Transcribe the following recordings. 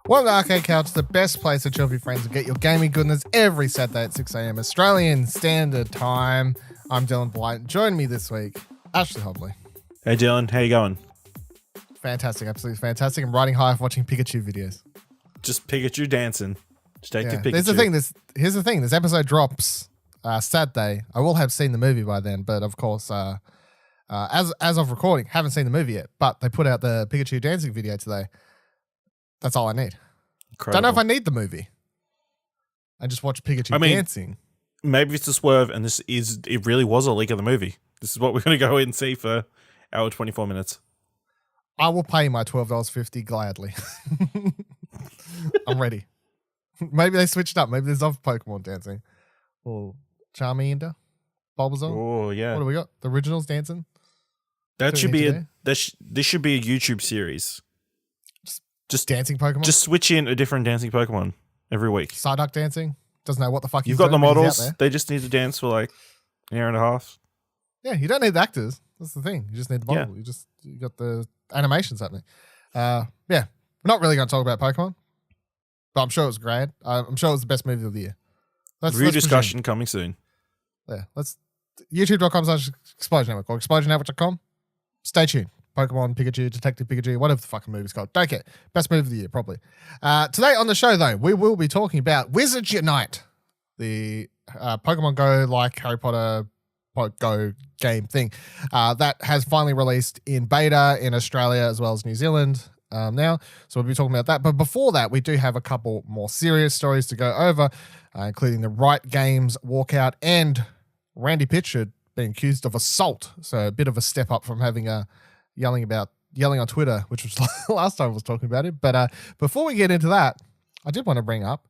Welcome to Arcade Couch, the best place to chill with your friends and get your gaming goodness every Saturday at 6 a.m. Australian Standard Time. I'm Dylan Blight. Join me this week, Ashley Hobley. Hey Dylan, how you going? Fantastic, absolutely fantastic. I'm riding high off watching Pikachu videos. Just Pikachu dancing. Detective Pikachu. Here's the thing. This episode drops Saturday. I will have seen the movie by then, but of course, as of recording, haven't seen the movie yet. But they put out the Pikachu dancing video today. That's all I need. Incredible. Don't know if I need the movie. I just watch Pikachu dancing. Maybe it's a swerve, and it really was a leak of the movie. This is what we're going to go in and see for our 24 minutes. I will pay my $12.50 gladly. I'm ready. Maybe they switched up. Maybe there's other Pokemon dancing. Or Charmander, Bulbasaur. Oh yeah. What do we got? The originals dancing. That should be this should be a YouTube series. Just dancing Pokemon? Just switch in a different dancing Pokemon every week. Psyduck dancing? Doesn't know what the fuck You've got the models. They just need to dance for like an hour and a half. Yeah, you don't need the actors. That's the thing. You just need the model. Yeah. You got the animations happening. Yeah. We're not really going to talk about Pokemon, but I'm sure it was great. I'm sure it was the best movie of the year. Review discussion coming soon. Yeah. YouTube.com/Explosion Network or ExplosionNetwork.com. Stay tuned. Pokemon, Pikachu, Detective Pikachu, whatever the fucking movie's called. Don't care. Best movie of the year, probably. Today on the show, though, we will be talking about Wizards Unite, the Pokemon Go like Harry Potter Go game thing that has finally released in beta in Australia as well as New Zealand now. So we'll be talking about that. But before that, we do have a couple more serious stories to go over, including the Riot Games walkout and Randy Pitchford being accused of assault. So a bit of a step up from having yelling on Twitter, which was last time I was talking about it. But before we get into that, I did want to bring up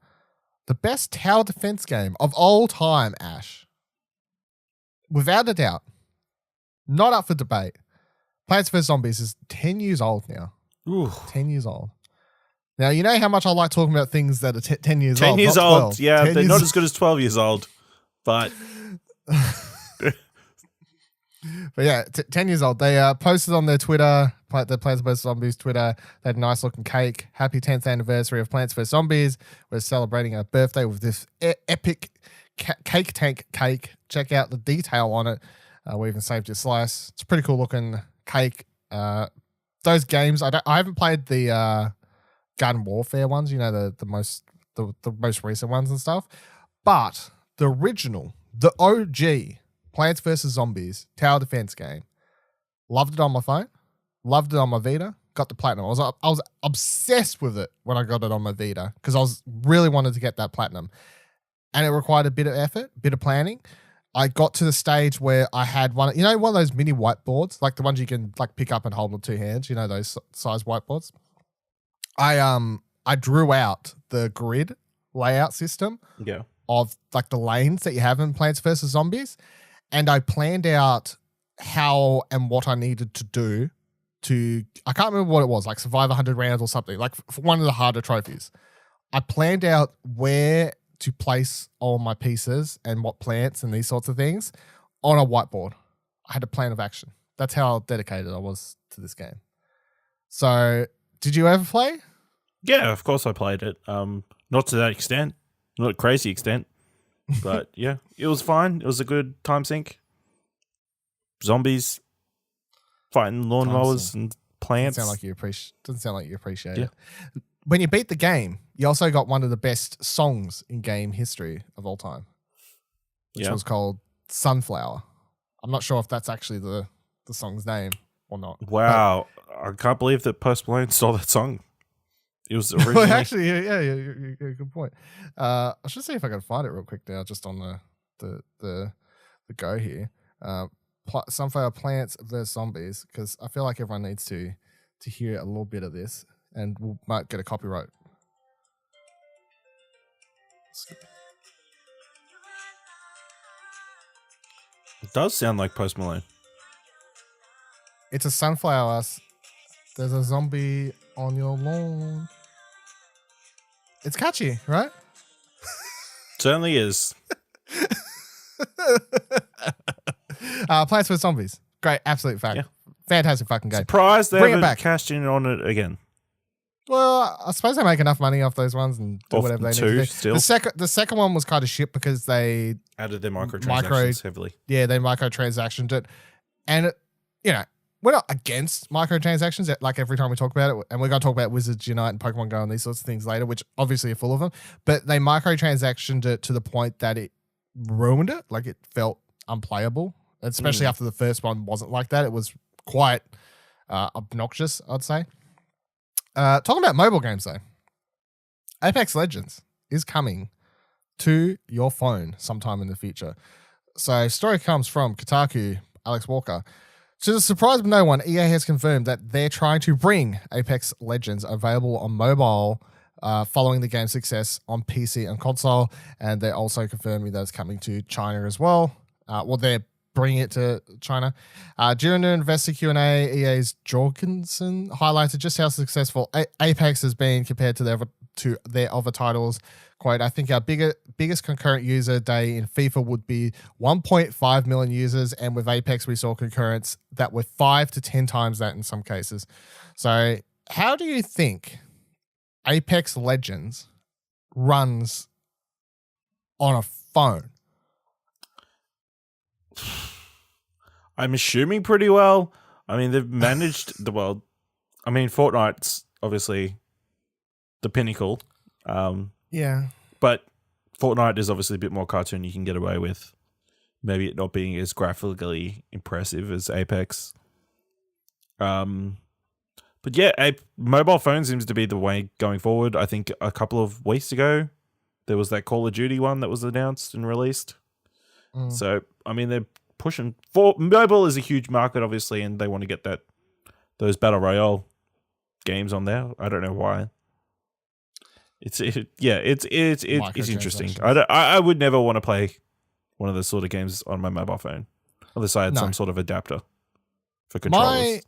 the best tower defense game of all time, Ash. Without a doubt, not up for debate. Plants vs. Zombies is 10 years old now. Ooh. 10 years old. Now, you know how much I like talking about things that are 10 years old. 10 years old, yeah. They're not as good as 12 years old, but... But yeah, 10 years old. They posted on their Twitter, the Plants vs. Zombies Twitter, they had a nice looking cake. Happy 10th anniversary of Plants vs. Zombies. We're celebrating our birthday with this epic cake tank cake. Check out the detail on it. We even saved your slice. It's a pretty cool looking cake. Those games, I haven't played the Garden Warfare ones, you know, the most recent ones and stuff. But the original, the OG Plants vs. Zombies tower defense game. Loved it on my phone. Loved it on my Vita. Got the platinum. I was obsessed with it when I got it on my Vita because I was really wanted to get that platinum. And it required a bit of effort, bit of planning. I got to the stage where I had one of those mini whiteboards, like the ones you can like pick up and hold with two hands, you know, those size whiteboards. I drew out the grid layout system of like the lanes that you have in Plants vs. Zombies. And I planned out how and what I needed to do I can't remember what it was, like survive 100 rounds or something, like for one of the harder trophies. I planned out where to place all my pieces and what plants and these sorts of things on a whiteboard. I had a plan of action. That's how dedicated I was to this game. So did you ever play? Yeah, of course I played it. Not to that extent, not a crazy extent. But yeah, it was fine. It was a good time sink. Zombies fighting lawnmowers and plants. Doesn't sound like you appreciate it. When you beat the game, you also got one of the best songs in game history of all time, which was called Sunflower. I'm not sure if that's actually the song's name or not. Wow, I can't believe that Post Malone stole that song. It was originally... Well, actually, yeah, good point. I should see if I can find it real quick now, just on the go here. Sunflower Plants vs. Zombies, because I feel like everyone needs to hear a little bit of this, and we might get a copyright. It does sound like Post Malone. It's a sunflower. There's a zombie on your lawn. It's catchy, right? Certainly is. Plants vs. Zombies. Great, absolute fact. Yeah. Fantastic fucking game. Surprised they Bring it haven't back. cashed in on it again. Well, I suppose they make enough money off those ones and do Off whatever they need two to do. still. The second one was kind of shit because they Added their microtransactions heavily. they microtransactioned it, and we're not against microtransactions. Like every time we talk about it, and we're going to talk about Wizards Unite and Pokemon Go and these sorts of things later, which obviously are full of them. But they microtransactioned it to the point that it ruined it. Like it felt unplayable, especially after the first one wasn't like that. It was quite obnoxious, I'd say. Talking about mobile games though, Apex Legends is coming to your phone sometime in the future. So story comes from Kotaku, Alex Walker. To the surprise of no one, EA has confirmed that they're trying to bring Apex Legends available on mobile following the game's success on PC and console, and they're also confirming that it's coming to China as well. They're bringing it to China. During an investor Q&A, EA's Jorgensen highlighted just how successful Apex has been compared to their other titles. Quote, I think our biggest concurrent user day in FIFA would be 1.5 million users, and with Apex we saw concurrents that were 5 to 10 times that in some cases. So how do you think Apex Legends runs on a phone? I'm assuming pretty well. I mean, they've managed the world. I mean, Fortnite's obviously the pinnacle. Yeah. But Fortnite is obviously a bit more cartoon. You can get away with maybe it not being as graphically impressive as Apex. But yeah, mobile phone seems to be the way going forward. I think a couple of weeks ago, there was that Call of Duty one that was announced and released. So, I mean, they're pushing for mobile is a huge market, obviously, and they want to get those battle royale games on there. I don't know why. It's interesting. I would never want to play one of those sort of games on my mobile phone unless I had some sort of adapter for controllers.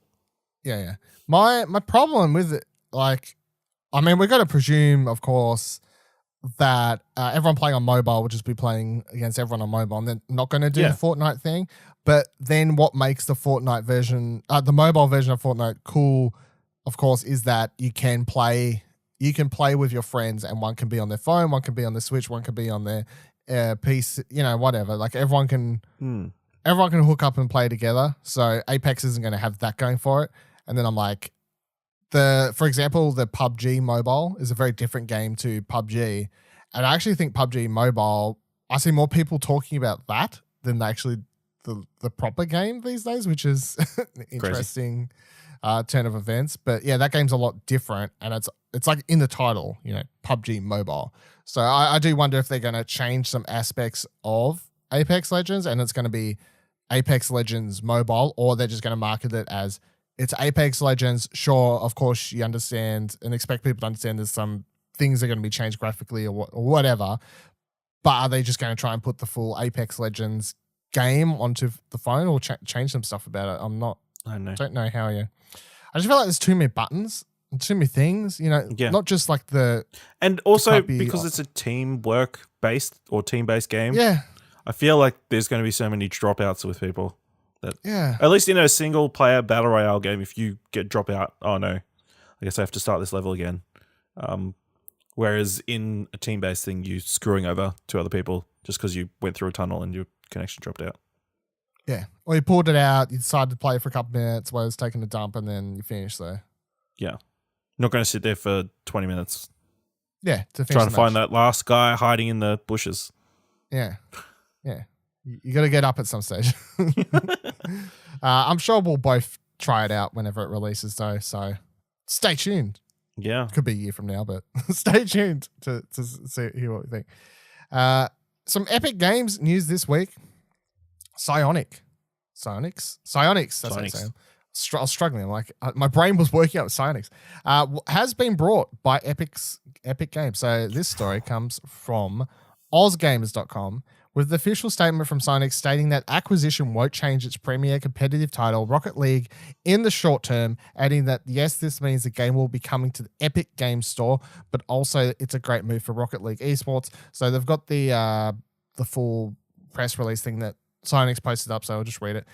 My problem with it, like, I mean, we're going to presume, of course, that everyone playing on mobile will just be playing against everyone on mobile, and they're not going to do the Fortnite thing. But then what makes the Fortnite version, the mobile version of Fortnite cool, of course, is that you can play with your friends, and one can be on their phone, one can be on the Switch, one can be on their PC, whatever. Like everyone can hook up and play together. So Apex isn't going to have that going for it. And then I'm like, for example, the PUBG mobile is a very different game to PUBG. And I actually think PUBG mobile, I see more people talking about that than actually the proper game these days, which is an interesting turn of events. But yeah, that game's a lot different, and it's like in the title, PUBG mobile. So I do wonder if they're going to change some aspects of Apex Legends, and it's going to be Apex Legends mobile, or they're just going to market it as it's Apex Legends. Sure, of course, you understand and expect people to understand there's some things that are going to be changed graphically or whatever, but are they just going to try and put the full Apex Legends game onto the phone or change some stuff about it? I don't know how you. I just feel like there's too many buttons and too many things, not just like and also because it's a teamwork based or team based game. Yeah. I feel like there's going to be so many dropouts with people that, at least in a single player battle royale game, if you get drop out, oh no, I guess I have to start this level again. Whereas in a team based thing, you're screwing over two other people just because you went through a tunnel and your connection dropped out. Yeah. Or you pulled it out, you decided to play for a couple minutes while it was taking a dump, and then you finished there. Yeah. Not going to sit there for 20 minutes. Yeah. Trying to find that last guy hiding in the bushes. Yeah. Yeah. You got to get up at some stage. I'm sure we'll both try it out whenever it releases, though. So stay tuned. Yeah. Could be a year from now, but stay tuned to hear what we think. Some Epic Games news this week. Psyonix. That's what I'm saying. I was struggling. I'm like, my brain was working out with Psyonix. Has been brought by Epic Games. So this story comes from ozgamers.com with the official statement from Psyonix stating that acquisition won't change its premier competitive title, Rocket League, in the short term, adding that, yes, this means the game will be coming to the Epic Games Store, but also it's a great move for Rocket League esports. So they've got the full press release thing that Psyonix posted up, so I'll just read it.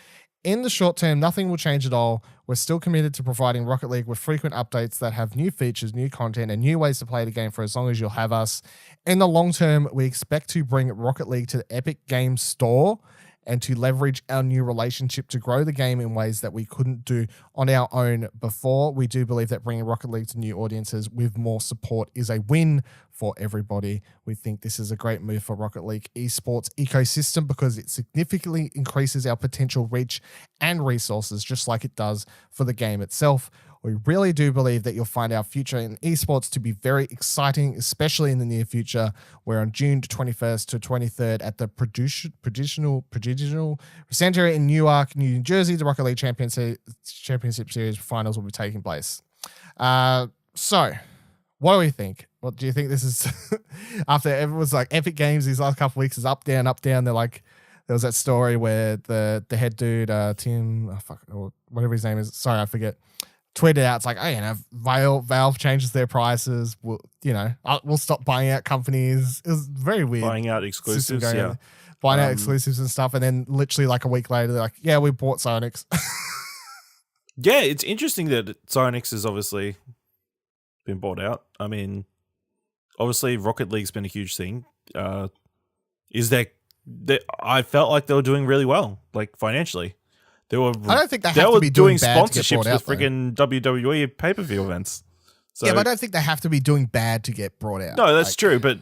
In the short term, nothing will change at all. We're still committed to providing Rocket League with frequent updates that have new features, new content, and new ways to play the game for as long as you'll have us. In the long term, we expect to bring Rocket League to the Epic Games Store and to leverage our new relationship to grow the game in ways that we couldn't do on our own before. We do believe that bringing Rocket League to new audiences with more support is a win for everybody. We think this is a great move for Rocket League esports ecosystem because it significantly increases our potential reach and resources, just like it does for the game itself. We really do believe that you'll find our future in esports to be very exciting, especially in the near future. We're on June 21st to 23rd at the Prodigal Center in Newark, New Jersey. The Rocket League Championship Series finals will be taking place. So, what do we think? What do you think this is? After everyone's like Epic Games these last couple of weeks is up, down, up, down. They're like, there was that story where the head dude, Tim, or whatever his name is. Sorry, I forget. Tweeted out, it's like, oh, you know, Valve changes their prices. We'll stop buying out companies. It was very weird. Buying out exclusives, yeah. Buying out exclusives and stuff. And then literally like a week later, they're like, yeah, we bought Psyonix. Yeah, it's interesting that Psyonix has obviously been bought out. I mean, obviously Rocket League's been a huge thing. I felt like they were doing really well, like financially. I don't think they have to be doing sponsorships bad with freaking WWE pay-per-view events. So, yeah, but I don't think they have to be doing bad to get brought out. No, that's true. But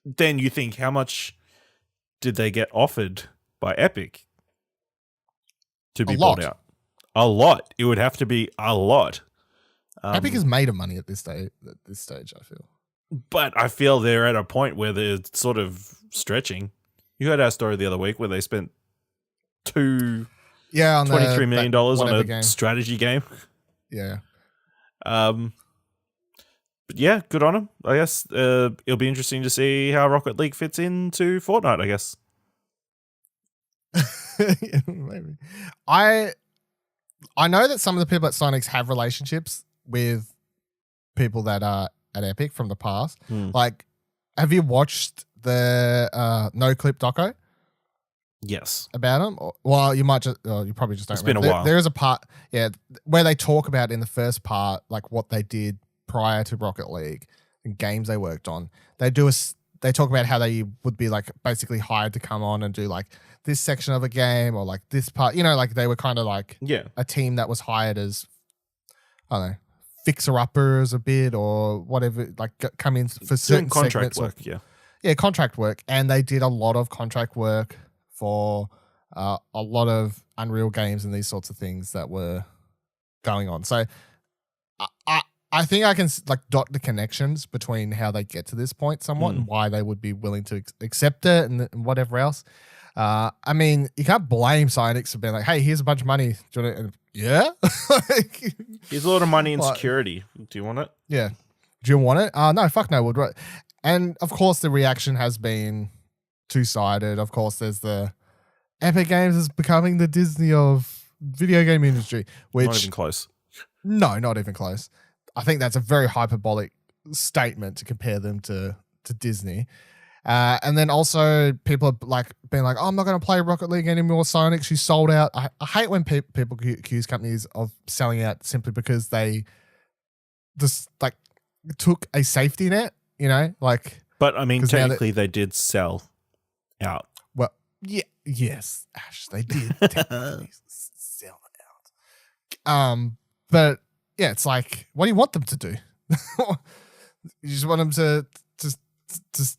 then you think, how much did they get offered by Epic to be brought out? A lot. It would have to be a lot. Epic has made of money at this stage, I feel. But I feel they're at a point where they're sort of stretching. You heard our story the other week where they spent $23 million on a strategy game. Yeah. But yeah, good on them. I guess it'll be interesting to see how Rocket League fits into Fortnite, I guess. Yeah, maybe. I know that some of the people at Psyonix have relationships with people that are at Epic from the past. Like, have you watched the No Clip doco? Yes. About them? Well, you might just, you probably just don't It's remember. Been a while. There is a part, where they talk about in the first part, like what they did prior to Rocket League and games they worked on. They talk about how they would be like basically hired to come on and do like this section of a game or like this part, like they were kind of like a team that was hired as, I don't know, fixer-uppers a bit or whatever, like come in for certain contract segments. Work, Yeah, contract work. And they did a lot of contract work for a lot of Unreal games and these sorts of things that were going on. So I think I can like dot the connections between how they get to this point somewhat and why they would be willing to accept it and whatever else. I mean, you can't blame Psyonix for being like, hey, here's a bunch of money. Do you want it? Yeah. Here's a lot of money in security. Do you want it? Yeah. Do you want it? No, fuck no. Would. And of course the reaction has been two-sided. Of course, there's the Epic Games is becoming the Disney of video game industry, which not even close. No, not even close. I think that's a very hyperbolic statement to compare them to Disney. And then also people are like being like, oh, I'm not going to play Rocket League anymore. Psyonix, you sold out. I hate when people accuse companies of selling out simply because they just like took a safety net, like. But I mean, technically they did sell out. Well, yeah, yes, Ash, they did technically sell out. But yeah, it's like, what do you want them to do? You just want them to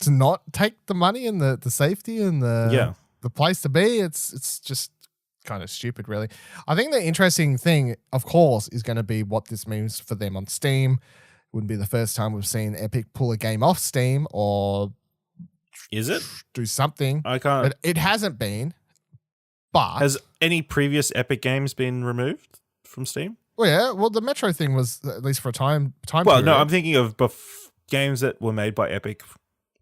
not take the money and the safety and the place to be. It's just kind of stupid, really. I think the interesting thing, of course, is going to be what this means for them on Steam. Wouldn't be the first time we've seen Epic pull a game off Steam or is it do something. I can't. But it hasn't been. But has any previous Epic games been removed from Steam? Well, yeah. Well, the Metro thing was at least for a time. Well, period. No, I'm thinking of games that were made by Epic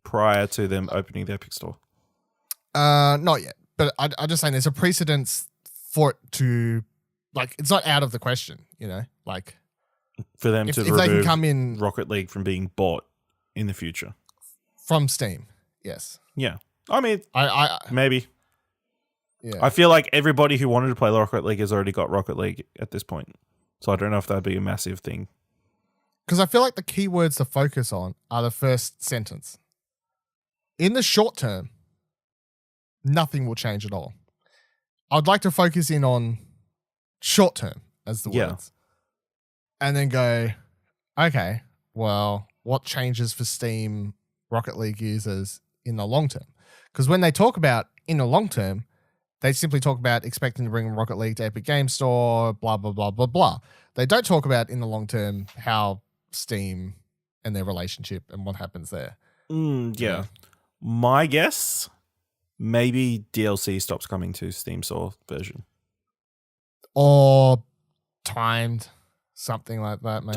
prior to them opening the Epic Store. Not yet. But I just saying there's a precedence for it to, like, it's not out of the question, like. For them to remove they can come in Rocket League from being bought in the future. From Steam, yes. Yeah. I mean, I maybe. Yeah. I feel like everybody who wanted to play Rocket League has already got Rocket League at this point. So I don't know if that'd be a massive thing. Because I feel like the keywords to focus on are the first sentence. In the short term, nothing will change at all. I'd like to focus in on short term as the words. And then go, okay, well, what changes for Steam Rocket League users in the long term? Because when they talk about in the long term, they simply talk about expecting to bring Rocket League to Epic Games Store, blah, blah, blah, blah, blah. They don't talk about in the long term how Steam and their relationship and what happens there. Yeah. My guess, maybe DLC stops coming to Steam Store version. Or timed, something like that, maybe.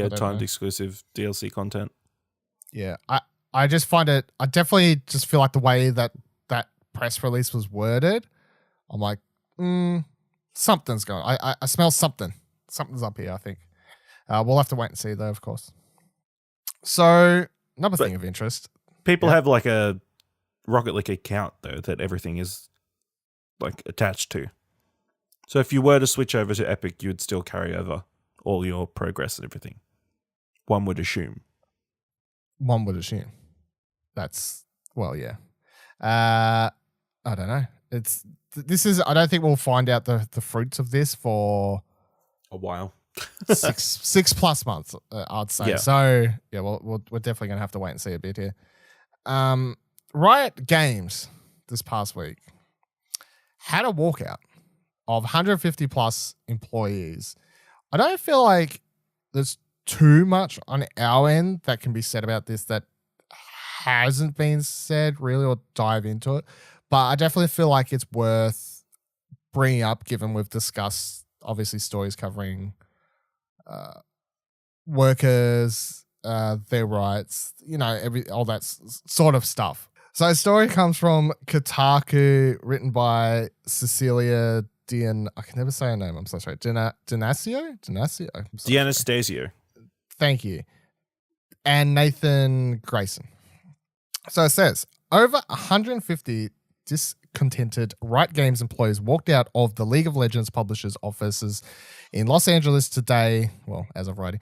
Timed exclusive DLC content. Yeah. I just find it, I definitely just feel like the way that press release was worded, I'm like, something's going on. I smell something. Something's up here, I think. We'll have to wait and see, though, of course. So, another thing of interest. People have like a Rocket League account, though, that everything is like attached to. So if you were to switch over to Epic, you would still carry over all your progress and everything. One would assume. That's, well, yeah. I don't know. I don't think we'll find out the fruits of this for a while. 6+ months, I'd say. Yeah. So, yeah, we're definitely going to have to wait and see a bit here. Riot Games this past week had a walkout of 150 plus employees. I don't feel like there's too much on our end that can be said about this that hasn't been said really, or dive into it. But I definitely feel like it's worth bringing up, given we've discussed obviously stories covering workers, their rights, all that sort of stuff. So a story comes from Kotaku, written by Cecilia I can never say her name. I'm so sorry. Dinasio? D'Anastasio. Thank you. And Nathan Grayson. So it says, over 150 discontented Riot Games employees walked out of the League of Legends publishers' offices in Los Angeles today, well, as of writing,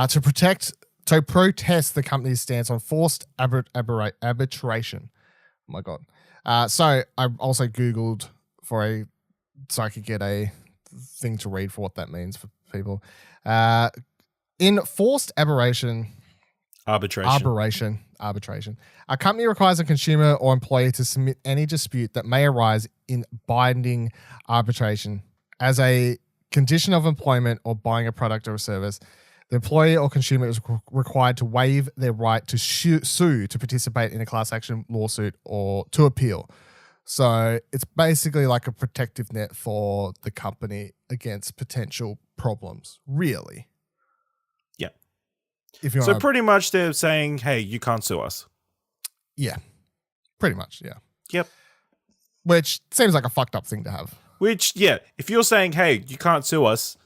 to protest the company's stance on forced arbitration. Oh my God. So I also Googled so I could get a thing to read for what that means for people. In forced arbitration, a company requires a consumer or employee to submit any dispute that may arise in binding arbitration as a condition of employment or buying a product or a service. The employee or consumer is required to waive their right to sue to participate in a class action lawsuit or to appeal. So it's basically like a protective net for the company against potential problems, really. Yeah. So pretty much they're saying, hey, you can't sue us. Yeah. Pretty much, yeah. Yep. Which seems like a fucked up thing to have. Which, yeah, if you're saying, hey, you can't sue us,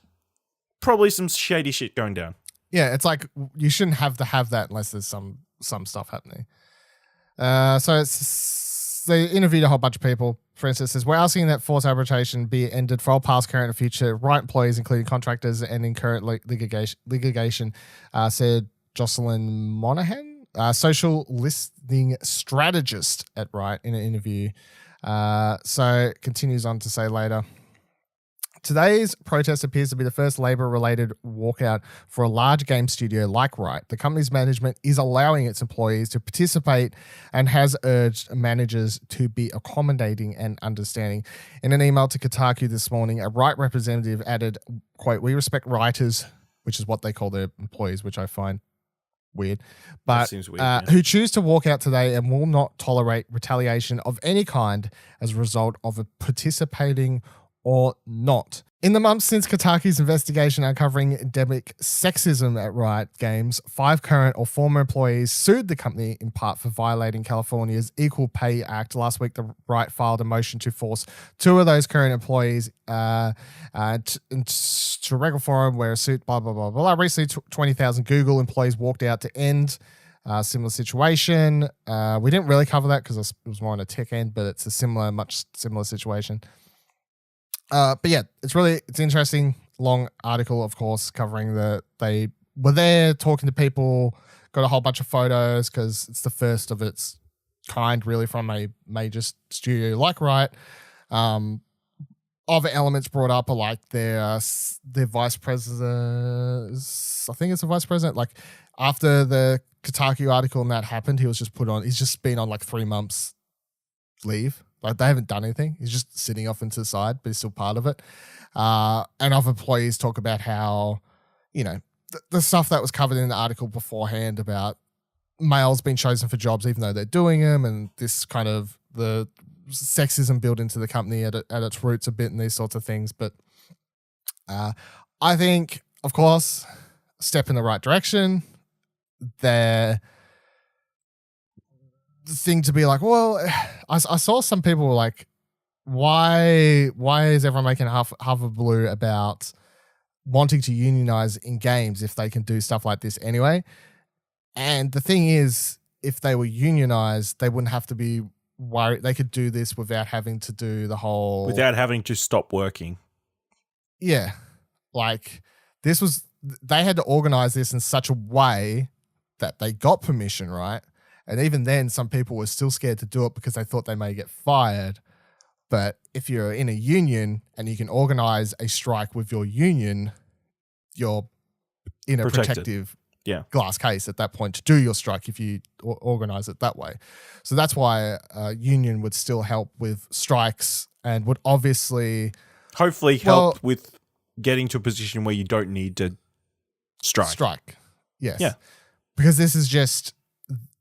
probably some shady shit going down. Yeah, it's like you shouldn't have to have that unless there's some stuff happening. So they interviewed a whole bunch of people. For instance, it says, we're asking that forced arbitration be ended for all past, current, and future Riot employees, including contractors and in current litigation, said Jocelyn Monahan, social listening strategist at Riot, in an interview. So it continues on to say later, today's protest appears to be the first labor-related walkout for a large game studio like Riot. The company's management is allowing its employees to participate and has urged managers to be accommodating and understanding. In an email to Kotaku this morning, a Riot representative added, quote, we respect writers, which is what they call their employees, which I find weird, but weird, who choose to walk out today and will not tolerate retaliation of any kind as a result of participating or not. In the months since Kotaku's investigation uncovering endemic sexism at Riot Games, 5 current or former employees sued the company in part for violating California's Equal Pay Act. Last week, the Riot filed a motion to force 2 of those current employees to regular forum where a suit, blah, blah, blah, blah. Recently, 20,000 Google employees walked out to end similar situation. We didn't really cover that because it was more on a tech end, but it's a much similar situation. But yeah, it's interesting. Long article, of course, covering they were there talking to people, got a whole bunch of photos because it's the first of its kind, really, from a major studio like Riot. Other elements brought up are like their vice president. I think it's a vice president. Like after the Kotaku article and that happened, he's just been on like 3 months leave. Like they haven't done anything. He's just sitting off into the side, but he's still part of it. And other employees talk about how, the stuff that was covered in the article beforehand about males being chosen for jobs even though they're doing them, and this kind of the sexism built into the company at its roots a bit and these sorts of things. But I think, of course, a step in the right direction. The thing to be like, well, I saw some people were like, why is everyone making half a blue about wanting to unionize in games if they can do stuff like this anyway? And the thing is, if they were unionized, they wouldn't have to be worried. They could do this without having to do the whole... Without having to stop working. Yeah. Like, they had to organize this in such a way that they got permission, right? And even then, some people were still scared to do it because they thought they may get fired. But if you're in a union and you can organize a strike with your union, you're in a protective glass case at that point to do your strike if you organize it that way. So that's why a union would still help with strikes and would obviously... Hopefully help with getting to a position where you don't need to strike. Yes. Yeah. Because this is just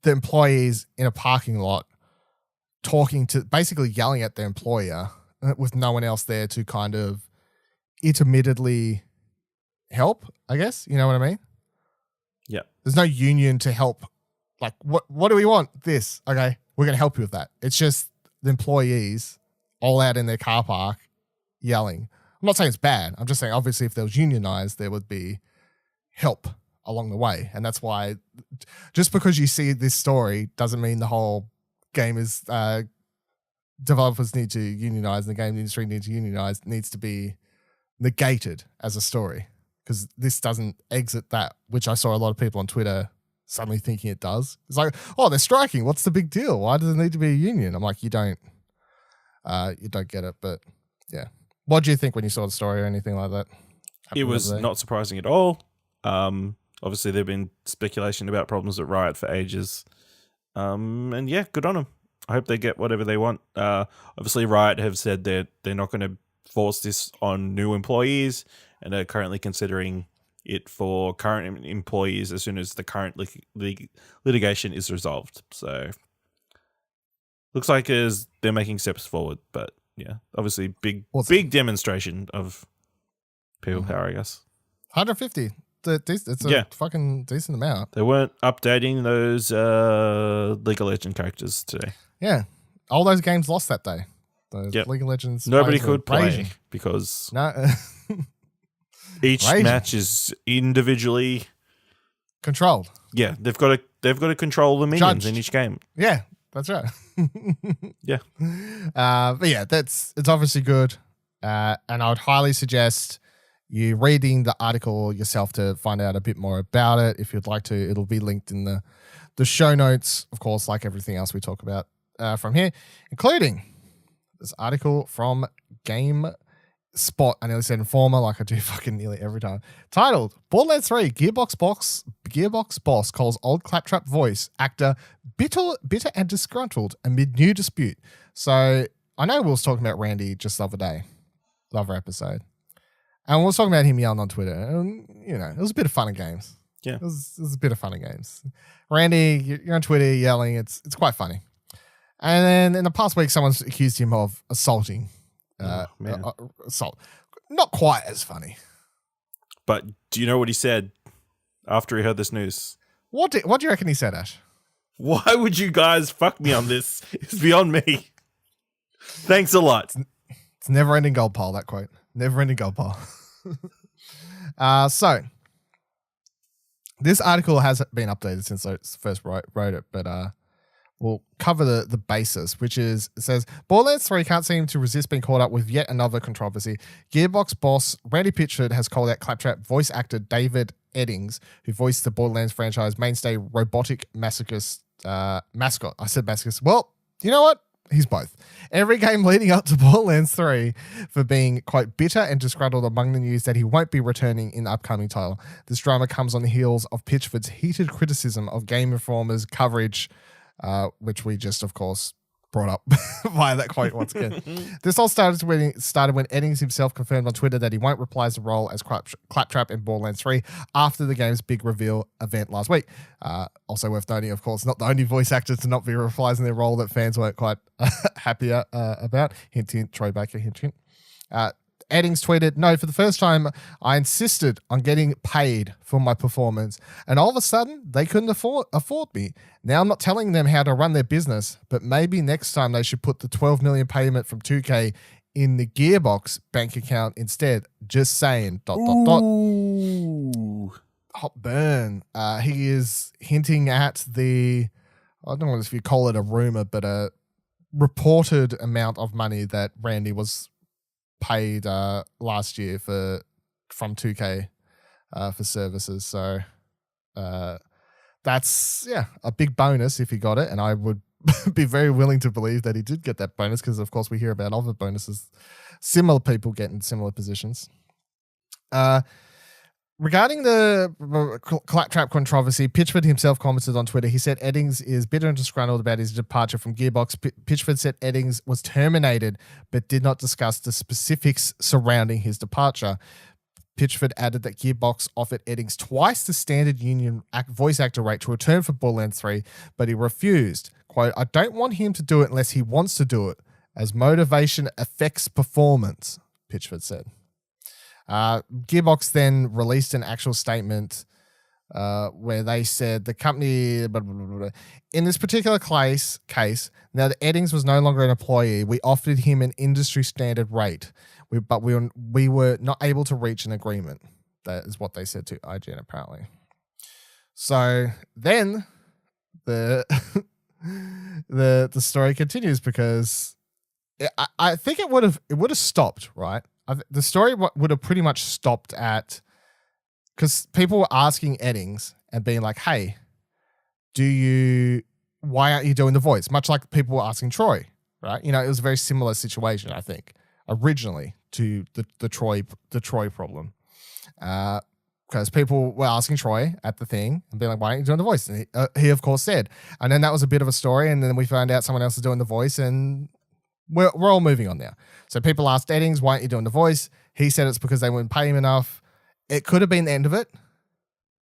the employees in a parking lot basically yelling at their employer with no one else there to kind of intermittently help, I guess. You know what I mean? Yeah. There's no union to help. Like, what do we want? This. Okay, we're going to help you with that. It's just the employees all out in their car park yelling. I'm not saying it's bad. I'm just saying, obviously, if there was unionized, there would be help along the way. And that's why just because you see this story doesn't mean the whole game is developers need to unionize and the game industry needs to unionize, needs to be negated as a story, because this doesn't exit that, which I saw a lot of people on Twitter suddenly thinking it does. It's like, oh, they're striking. What's the big deal? Why does it need to be a union? I'm like, you don't get it. But yeah. What do you think when you saw the story or anything like that? It was not surprising at all. Obviously, there have been speculation about problems at Riot for ages. And yeah, good on them. I hope they get whatever they want. Obviously, Riot have said that they're not going to force this on new employees and are currently considering it for current employees as soon as the current litigation is resolved. So, looks like they're making steps forward. But yeah, obviously, big demonstration of people power, I guess. 150. It's a fucking decent amount. They weren't updating those League of Legends characters today. Yeah. All those games lost that day. Those League of Legends. Nobody could play because each match is individually controlled. Yeah, they've got to control the minions in each game. Yeah, that's right. Yeah. But yeah, it's obviously good. And I would highly suggest you reading the article yourself to find out a bit more about it. If you'd like to, it'll be linked in the show notes, of course, like everything else we talk about from here, including this article from GameSpot. I nearly said Informer, like I do fucking nearly every time. Titled, Borderlands 3 Gearbox boss calls old claptrap voice actor bitter and disgruntled amid new dispute. So I know we was talking about Randy just the other day, the other episode. And we were talking about him yelling on Twitter. And, it was a bit of fun and games. Yeah. It was a bit of fun and games. Randy, you're on Twitter yelling. It's quite funny. And then in the past week, someone's accused him of assaulting. Assault. Not quite as funny. But do you know what he said after he heard this news? What do you reckon he said, Ash? Why would you guys fuck me on this? It's beyond me. Thanks a lot. It's never-ending gold pile, that quote. Never-ending gold pile. So, this article hasn't been updated since I first wrote it, but we'll cover the basis, which is, it says, Borderlands 3 can't seem to resist being caught up with yet another controversy. Gearbox boss Randy Pitchford has called out Claptrap voice actor David Eddings, who voiced the Borderlands franchise mainstay robotic masochist mascot. I said masochist. Well, you know what? He's both. Every game leading up to Borderlands 3 for being, quite bitter and disgruntled among the news that he won't be returning in the upcoming title. This drama comes on the heels of Pitchford's heated criticism of Game Informer's coverage, which we just, of course, brought up via that quote once again. This all started when Eddings himself confirmed on Twitter that he won't reprise the role as Claptrap in Borderlands 3 after the game's big reveal event last week. Also worth noting, of course, not the only voice actor to not be reprising their role that fans weren't quite happy about. Hint, hint, Troy Baker, hint, hint. Eddings tweeted, "No, for the first time, I insisted on getting paid for my performance, and all of a sudden, they couldn't afford me. Now I'm not telling them how to run their business, but maybe next time they should put the $12 million payment from 2K in the Gearbox bank account instead. Just saying. ... Ooh. Hot burn. He is hinting at I don't know if you call it a rumor, but a reported amount of money that Randy was paid last year from 2K for services. So that's a big bonus if he got it, and I would be very willing to believe that he did get that bonus, because of course we hear about other bonuses, similar people getting similar positions. Regarding the Claptrap controversy, Pitchford himself commented on Twitter. He said Eddings is bitter and disgruntled about his departure from Gearbox. Pitchford said Eddings was terminated, but did not discuss the specifics surrounding his departure. Pitchford added that Gearbox offered Eddings twice the standard union voice actor rate to return for Borderlands 3, but he refused. Quote, "I don't want him to do it unless he wants to do it, as motivation affects performance," Pitchford said. Gearbox then released an actual statement where they said the company, blah, blah, blah, blah. In this particular case, now that Eddings was no longer an employee, we offered him an industry standard rate, but we were not able to reach an agreement. That is what they said to IGN, apparently. So then the the story continues, because I think it would have stopped, right? The story would have pretty much stopped at, because people were asking Eddings and being like, "Hey, why aren't you doing the voice?" Much like people were asking Troy, right? You know, it was a very similar situation, I think, originally to the Troy problem, because people were asking Troy at the thing and being like, "Why aren't you doing the voice?" And he of course said, and then that was a bit of a story, and then we found out someone else is doing the voice, and we're all moving on now. So people asked Eddings, "Why aren't you doing the voice?" He said it's because they wouldn't pay him enough. It could have been the end of it,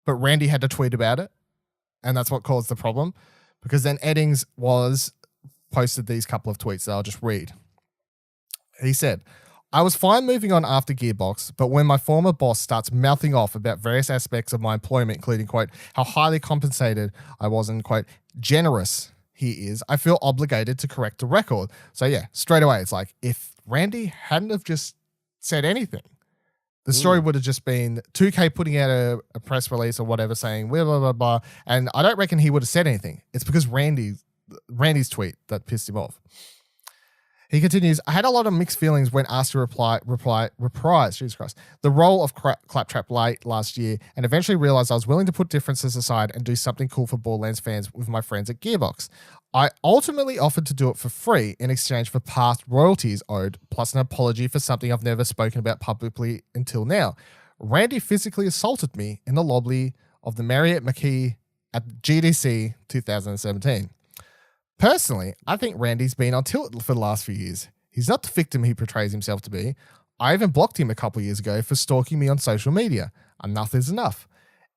but Randy had to tweet about it, and that's what caused the problem, because then Eddings posted these couple of tweets that I'll just read. He said, "I was fine moving on after Gearbox, but when my former boss starts mouthing off about various aspects of my employment, including, quote, how highly compensated I was and, quote, generous he is, I feel obligated to correct the record." So yeah, straight away, it's like, if Randy hadn't have just said anything, the story would have just been 2K putting out a press release or whatever saying blah, blah, blah, blah. And I don't reckon he would have said anything. It's because Randy's tweet that pissed him off. He continues, "I had a lot of mixed feelings when asked to reprise, Jesus Christ, the role of Claptrap late last year, and eventually realized I was willing to put differences aside and do something cool for Borderlands fans with my friends at Gearbox. I ultimately offered to do it for free in exchange for past royalties owed, plus an apology for something I've never spoken about publicly until now. Randy physically assaulted me in the lobby of the Marriott Marquis at GDC 2017. Personally, I think Randy's been on tilt for the last few years. He's not the victim he portrays himself to be. I even blocked him a couple years ago for stalking me on social media. Enough is enough.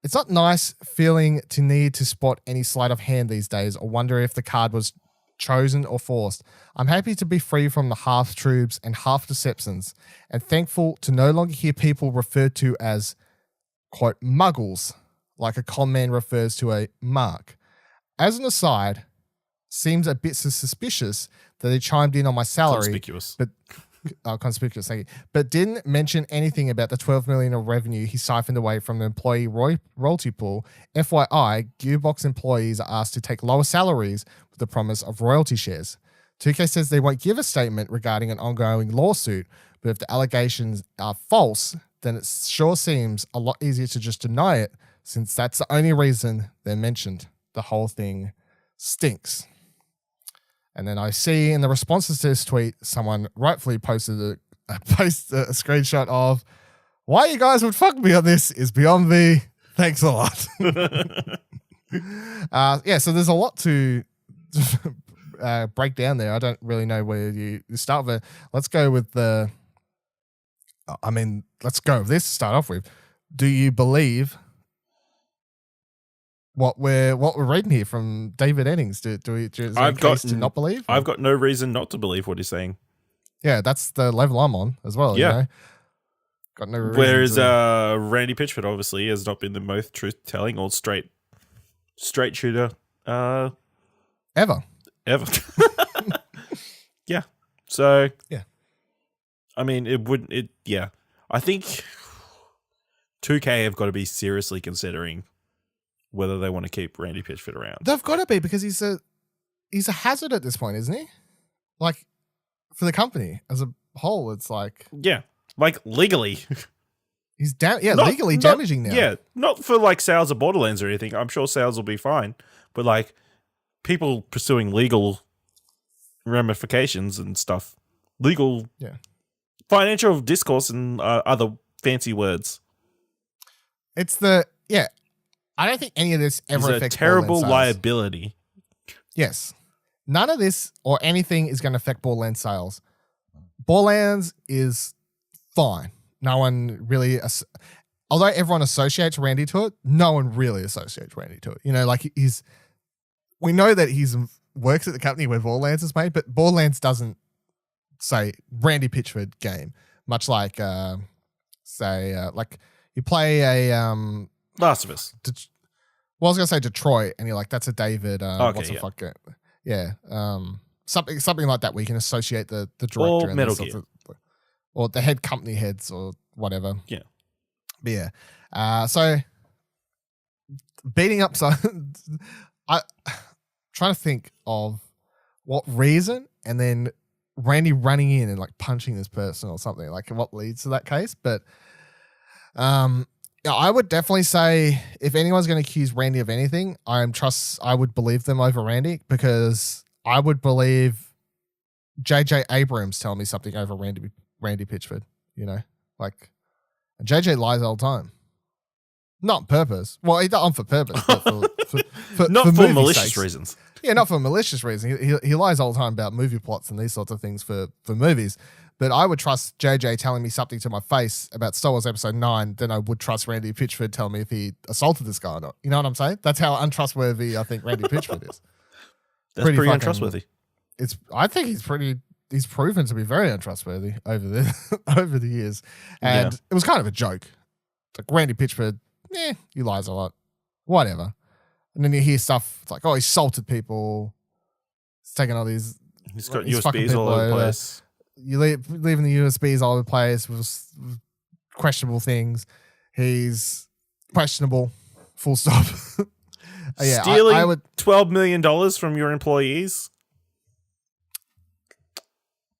It's not nice feeling to need to spot any sleight of hand these days or wonder if the card was chosen or forced. I'm happy to be free from the half-truths and half-deceptions, and thankful to no longer hear people referred to as, quote, muggles, like a con man refers to a mark. As an aside, seems a bit suspicious that he chimed in on my salary. Conspicuous. But conspicuous, thank you, but didn't mention anything about the 12 million of revenue he siphoned away from the employee royalty pool. FYI, Gearbox employees are asked to take lower salaries with the promise of royalty shares. 2K says they won't give a statement regarding an ongoing lawsuit, but if the allegations are false, then it sure seems a lot easier to just deny it, since that's the only reason they're mentioned. The whole thing stinks. And then I see in the responses to this tweet, someone rightfully posted a screenshot of, why you guys would fuck me on this is beyond me. Thanks a lot. So there's a lot to break down there. I don't really know where you start with. Let's go with let's go with this to start off with. Do you believe what we're reading here from David Eddings? Is there a case to not believe? I've got no reason not to believe what he's saying. Yeah, that's the level I'm on as well. Yeah. You know? Got no reason. Whereas Randy Pitchford obviously has not been the most truth-telling or straight shooter ever. Yeah. So yeah. I mean, I think 2K have got to be seriously considering whether they want to keep Randy Pitchford around. They've got to be, because he's a hazard at this point, isn't he? Like, for the company as a whole, it's like, yeah, like legally, he's legally damaging now. Yeah, not for like sales of Borderlands or anything. I'm sure sales will be fine, but like people pursuing legal ramifications and stuff, legal, financial discourse and other fancy words. I don't think any of this ever affects a terrible Borderlands liability. Yes. None of this or anything is going to affect Borderlands sales. Borderlands is fine. No one really, although everyone associates Randy to it, no one really associates Randy to it. You know, like we know that he's works at the company where Borderlands is made, but Borderlands doesn't say Randy Pitchford game, much like, like you play a, Last of Us. I was gonna say Detroit, and you're like, that's a David. What's the fuck? Yeah, something like that. Where you can associate the director or and Metal Gear, or the head company heads or whatever. Yeah, but yeah. So beating up. So I trying to think of what reason, and then Randy running in and like punching this person or something, like what leads to that case, but yeah, I would definitely say if anyone's going to accuse Randy of anything, I would believe them over Randy, because I would believe JJ Abrams telling me something over Randy Pitchford. You know, like JJ lies all the time, not on purpose. Well, he does on for purpose, but not for malicious sakes. Reasons. Yeah, not for malicious reasons. He lies all the time about movie plots and these sorts of things for movies. But I would trust JJ telling me something to my face about Star Wars Episode 9 than I would trust Randy Pitchford telling me if he assaulted this guy or not. You know what I'm saying? That's how untrustworthy I think Randy Pitchford is. That's pretty untrustworthy. I think he's proven to be very untrustworthy over the years. And it was kind of a joke. Like Randy Pitchford, he lies a lot. Whatever. And then you hear stuff, it's like, oh, he assaulted people. He's taking all these. He's got USBs all over the place. You leaving the USBs all over the place with questionable things. He's questionable. Full stop. Stealing I would, $12 million from your employees.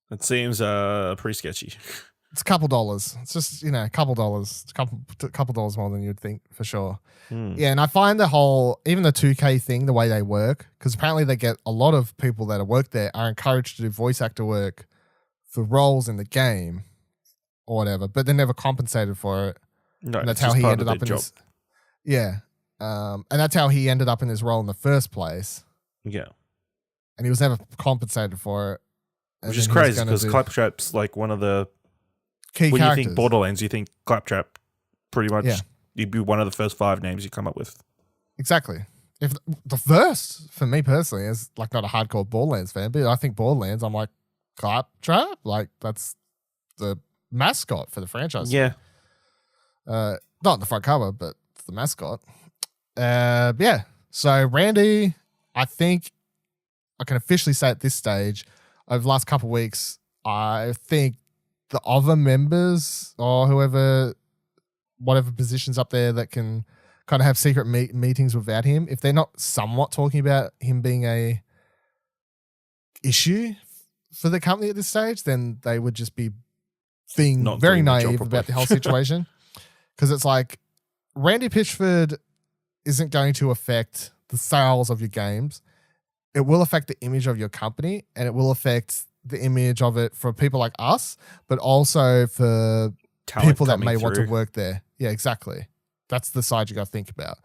That seems pretty sketchy. It's a couple dollars. It's just, a couple dollars. It's a couple dollars more than you'd think, for sure. Yeah, and I find even the 2K thing, the way they work, because apparently they get a lot of people that work there are encouraged to do voice actor work for roles in the game or whatever, but they're never compensated for it. No, and that's how he ended up in his. Yeah. And that's how he ended up in his role in the first place. Yeah. And he was never compensated for it. Which is crazy, because Claptrap's like one of the key when characters. You think Borderlands, you think Claptrap pretty much he'd be one of the first 5 names you come up with. Exactly. If the first, for me personally, is like not a hardcore Borderlands fan, but I think Borderlands, I'm like, Claptrap? Like, that's the mascot for the franchise. Yeah. Not on the front cover, but it's the mascot. Yeah. So Randy, I think I can officially say at this stage, over the last couple of weeks, I think the other members or whoever, whatever positions up there that can kind of have secret meetings without him, if they're not somewhat talking about him being a issue for the company at this stage, then they would just be being very naive about the whole situation. Because it's like Randy Pitchford isn't going to affect the sales of your games. It will affect the image of your company, and it will affect the image of it for people like us, but also for people that may want to work there. Yeah, exactly. That's the side you got to think about.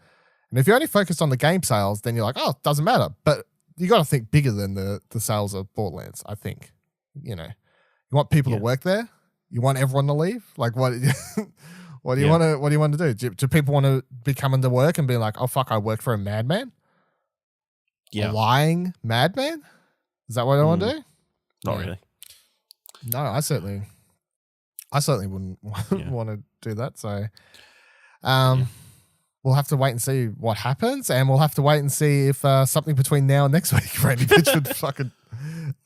And if you're only focused on the game sales, then you're like, oh, it doesn't matter. But you got to think bigger than the sales of Borderlands, I think. You want people to work there. You want everyone to leave. Like, what do you want to? What do you want to do? Do people want to be coming to work and be like, oh fuck, I work for a madman? Yeah, a lying madman. Is that what I want to do? Not really. No, I certainly wouldn't want to do that. So, we'll have to wait and see what happens, and we'll have to wait and see if something between now and next week, Randy Pitchford fucking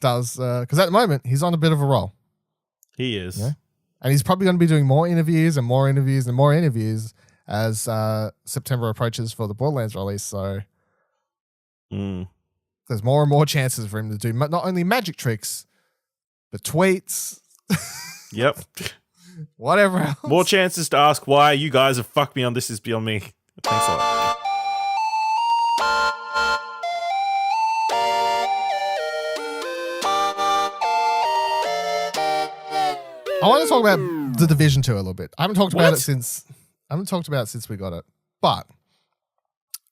does. Because at the moment, he's on a bit of a roll. He is. Yeah? And he's probably going to be doing more interviews and more interviews and more interviews as September approaches for the Borderlands release. So there's more and more chances for him to do not only magic tricks, but tweets. Yep. Whatever else. More chances to ask why you guys have fucked me on This Is Beyond Me. Thanks a lot. I want to talk about the Division 2 a little bit. I haven't talked about it since we got it. But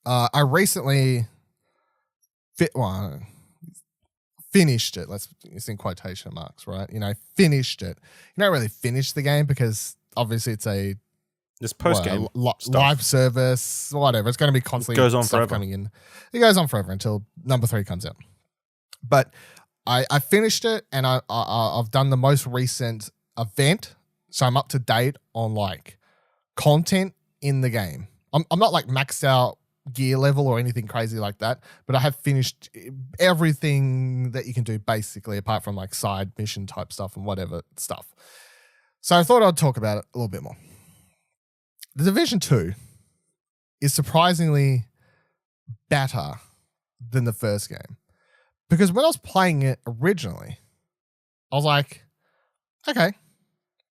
I recently finished it. It's in quotation marks, right? Finished it. You don't really finish the game because obviously it's post-game live service, whatever. It's going to be constantly goes on stuff forever. coming in. It goes on forever until number 3 comes out. But I finished it, and I've done the most recent event, so I'm up to date on like content in the game. I'm not like maxed out gear level or anything crazy like that, but I have finished everything that you can do basically, apart from like side mission type stuff and whatever stuff. So I thought I'd talk about it a little bit more. The Division 2 is surprisingly better than the first game, because when I was playing it originally, I was like, okay,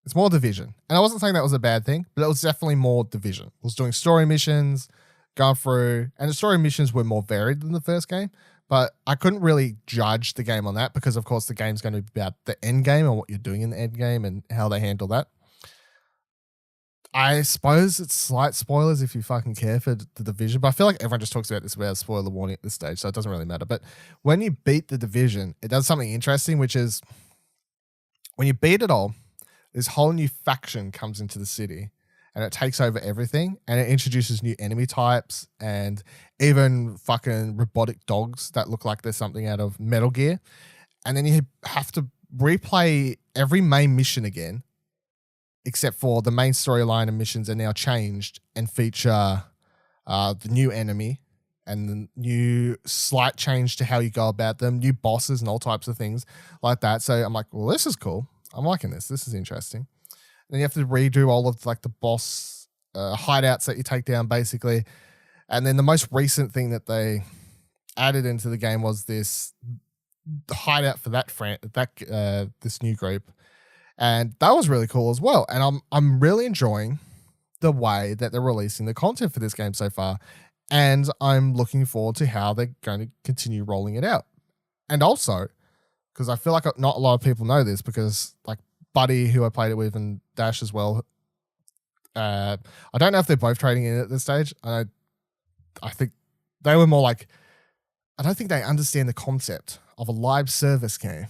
it's more Division. And I wasn't saying that was a bad thing, but it was definitely more Division. I was doing story missions, going through, and the story missions were more varied than the first game, but I couldn't really judge the game on that because, of course, the game's going to be about the end game and what you're doing in the end game and how they handle that. I suppose it's slight spoilers if you fucking care for the Division, but I feel like everyone just talks about this without spoiler warning at this stage, so it doesn't really matter. But when you beat the Division, it does something interesting, which is when you beat it all, this whole new faction comes into the city and it takes over everything, and it introduces new enemy types and even fucking robotic dogs that look like they're something out of Metal Gear. And then you have to replay every main mission again, except for the main storyline and missions are now changed and feature the new enemy and the new slight change to how you go about them, new bosses and all types of things like that. So I'm like, well, this is cool. I'm liking this. This is interesting. And then you have to redo all of like the boss hideouts that you take down basically. And then the most recent thing that they added into the game was this hideout for this new group. And that was really cool as well. And I'm really enjoying the way that they're releasing the content for this game so far. And I'm looking forward to how they're going to continue rolling it out. And also, because I feel like not a lot of people know this, because like Buddy, who I played it with, and Dash as well, I don't know if they're both trading in at this stage. I think they were more like, I don't think they understand the concept of a live service game.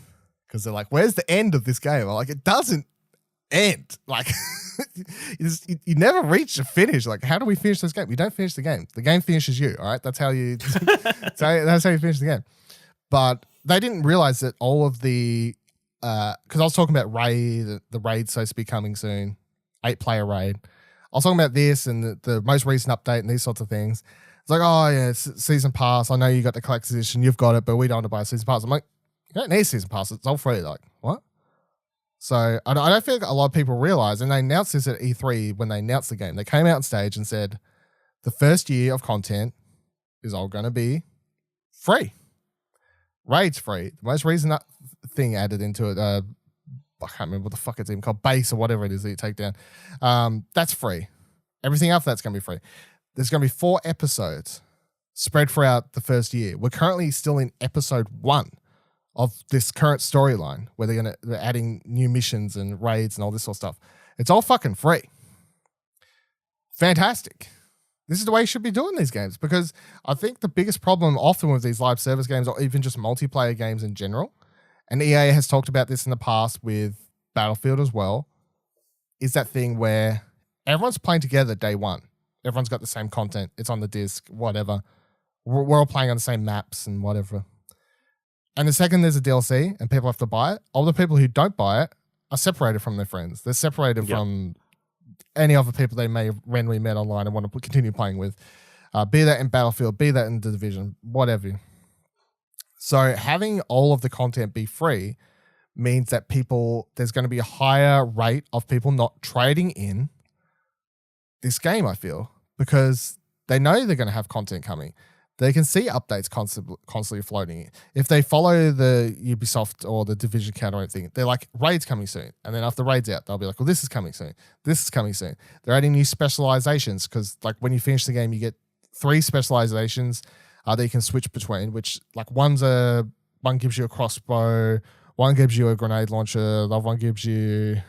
Because they're like, where's the end of this game? I'm like, it doesn't end. Like, you never reach a finish. Like, how do we finish this game? We don't finish the game. The game finishes you, all right? That's how you that's how you finish the game. But they didn't realize that all of the because I was talking about Raid, the Raid's supposed to be coming soon, 8-player Raid. I was talking about this and the most recent update and these sorts of things. It's like, oh yeah, it's season pass. I know you got the collector's edition, you've got it, but we don't want to buy a season pass. I'm like, you don't need a season pass. It's all free. Like, what? So I don't think a lot of people realize, and they announced this at E3 when they announced the game. They came out on stage and said the first year of content is all going to be free. Raid's free. The most recent thing added into it, I can't remember what the fuck it's even called, base or whatever it is that you take down. That's free. Everything after that's going to be free. There's going to be 4 episodes spread throughout the first year. We're currently still in episode 1 of this current storyline where they're adding new missions and raids and all this sort of stuff. It's all fucking free. Fantastic. This is the way you should be doing these games, because I think the biggest problem often with these live service games, or even just multiplayer games in general, and EA has talked about this in the past with Battlefield as well, is that thing where everyone's playing together day one. Everyone's got the same content. It's on the disc, whatever. We're all playing on the same maps and whatever. And the second there's a DLC and people have to buy it, all the people who don't buy it are separated from their friends. They're separated from any other people they may have randomly met online and want to continue playing with. Be that in Battlefield, be that in The Division, whatever. So having all of the content be free means that there's going to be a higher rate of people not trading in this game, I feel, because they know they're going to have content coming. They can see updates constantly floating in. If they follow the Ubisoft or the Division counter or anything, they're like, raid's coming soon. And then after raid's out, they'll be like, well, this is coming soon. This is coming soon. They're adding new specializations because like when you finish the game, you get 3 specializations that you can switch between, which like one gives you a crossbow, one gives you a grenade launcher, the other one gives you,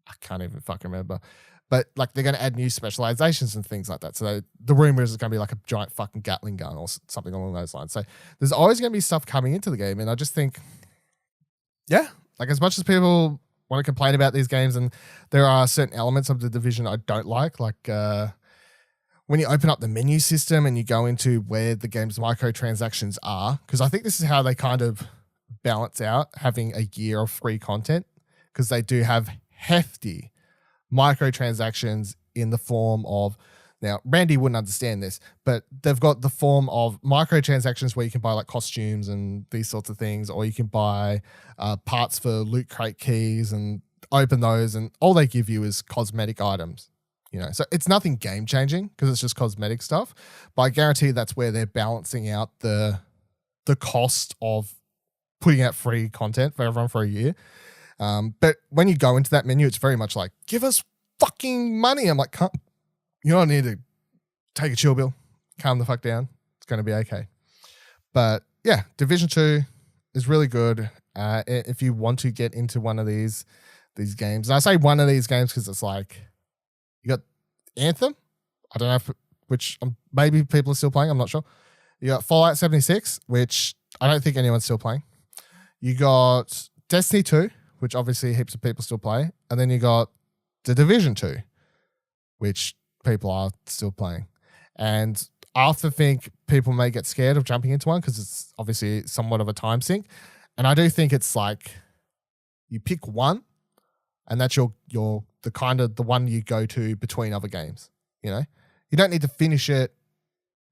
I can't even fucking remember. But like they're going to add new specializations and things like that. So the rumor is it's going to be like a giant fucking Gatling gun or something along those lines. So there's always going to be stuff coming into the game. And I just think, yeah, like as much as people want to complain about these games, and there are certain elements of The Division I don't like when you open up the menu system and you go into where the game's microtransactions are, because I think this is how they kind of balance out having a year of free content, because they do have hefty microtransactions in the form of, now Randy wouldn't understand this, but they've got the form of microtransactions where you can buy like costumes and these sorts of things, or you can buy parts for loot crate keys and open those, and all they give you is cosmetic items. You know, so it's nothing game changing because it's just cosmetic stuff, but I guarantee that's where they're balancing out the cost of putting out free content for everyone for a year. But when you go into that menu, it's very much like, give us fucking money. I'm like, you don't need to take a chill, Bill. Calm the fuck down. It's going to be okay. But yeah, Division 2 is really good. If you want to get into one of these games, and I say one of these games because it's like, you got Anthem. I don't know which maybe people are still playing. I'm not sure. You got Fallout 76, which I don't think anyone's still playing. You got Destiny 2, which obviously heaps of people still play. And then you got The Division 2, which people are still playing. And I often think people may get scared of jumping into one because it's obviously somewhat of a time sink. And I do think it's like you pick one and that's your the kind of the one you go to between other games. You know, you don't need to finish it,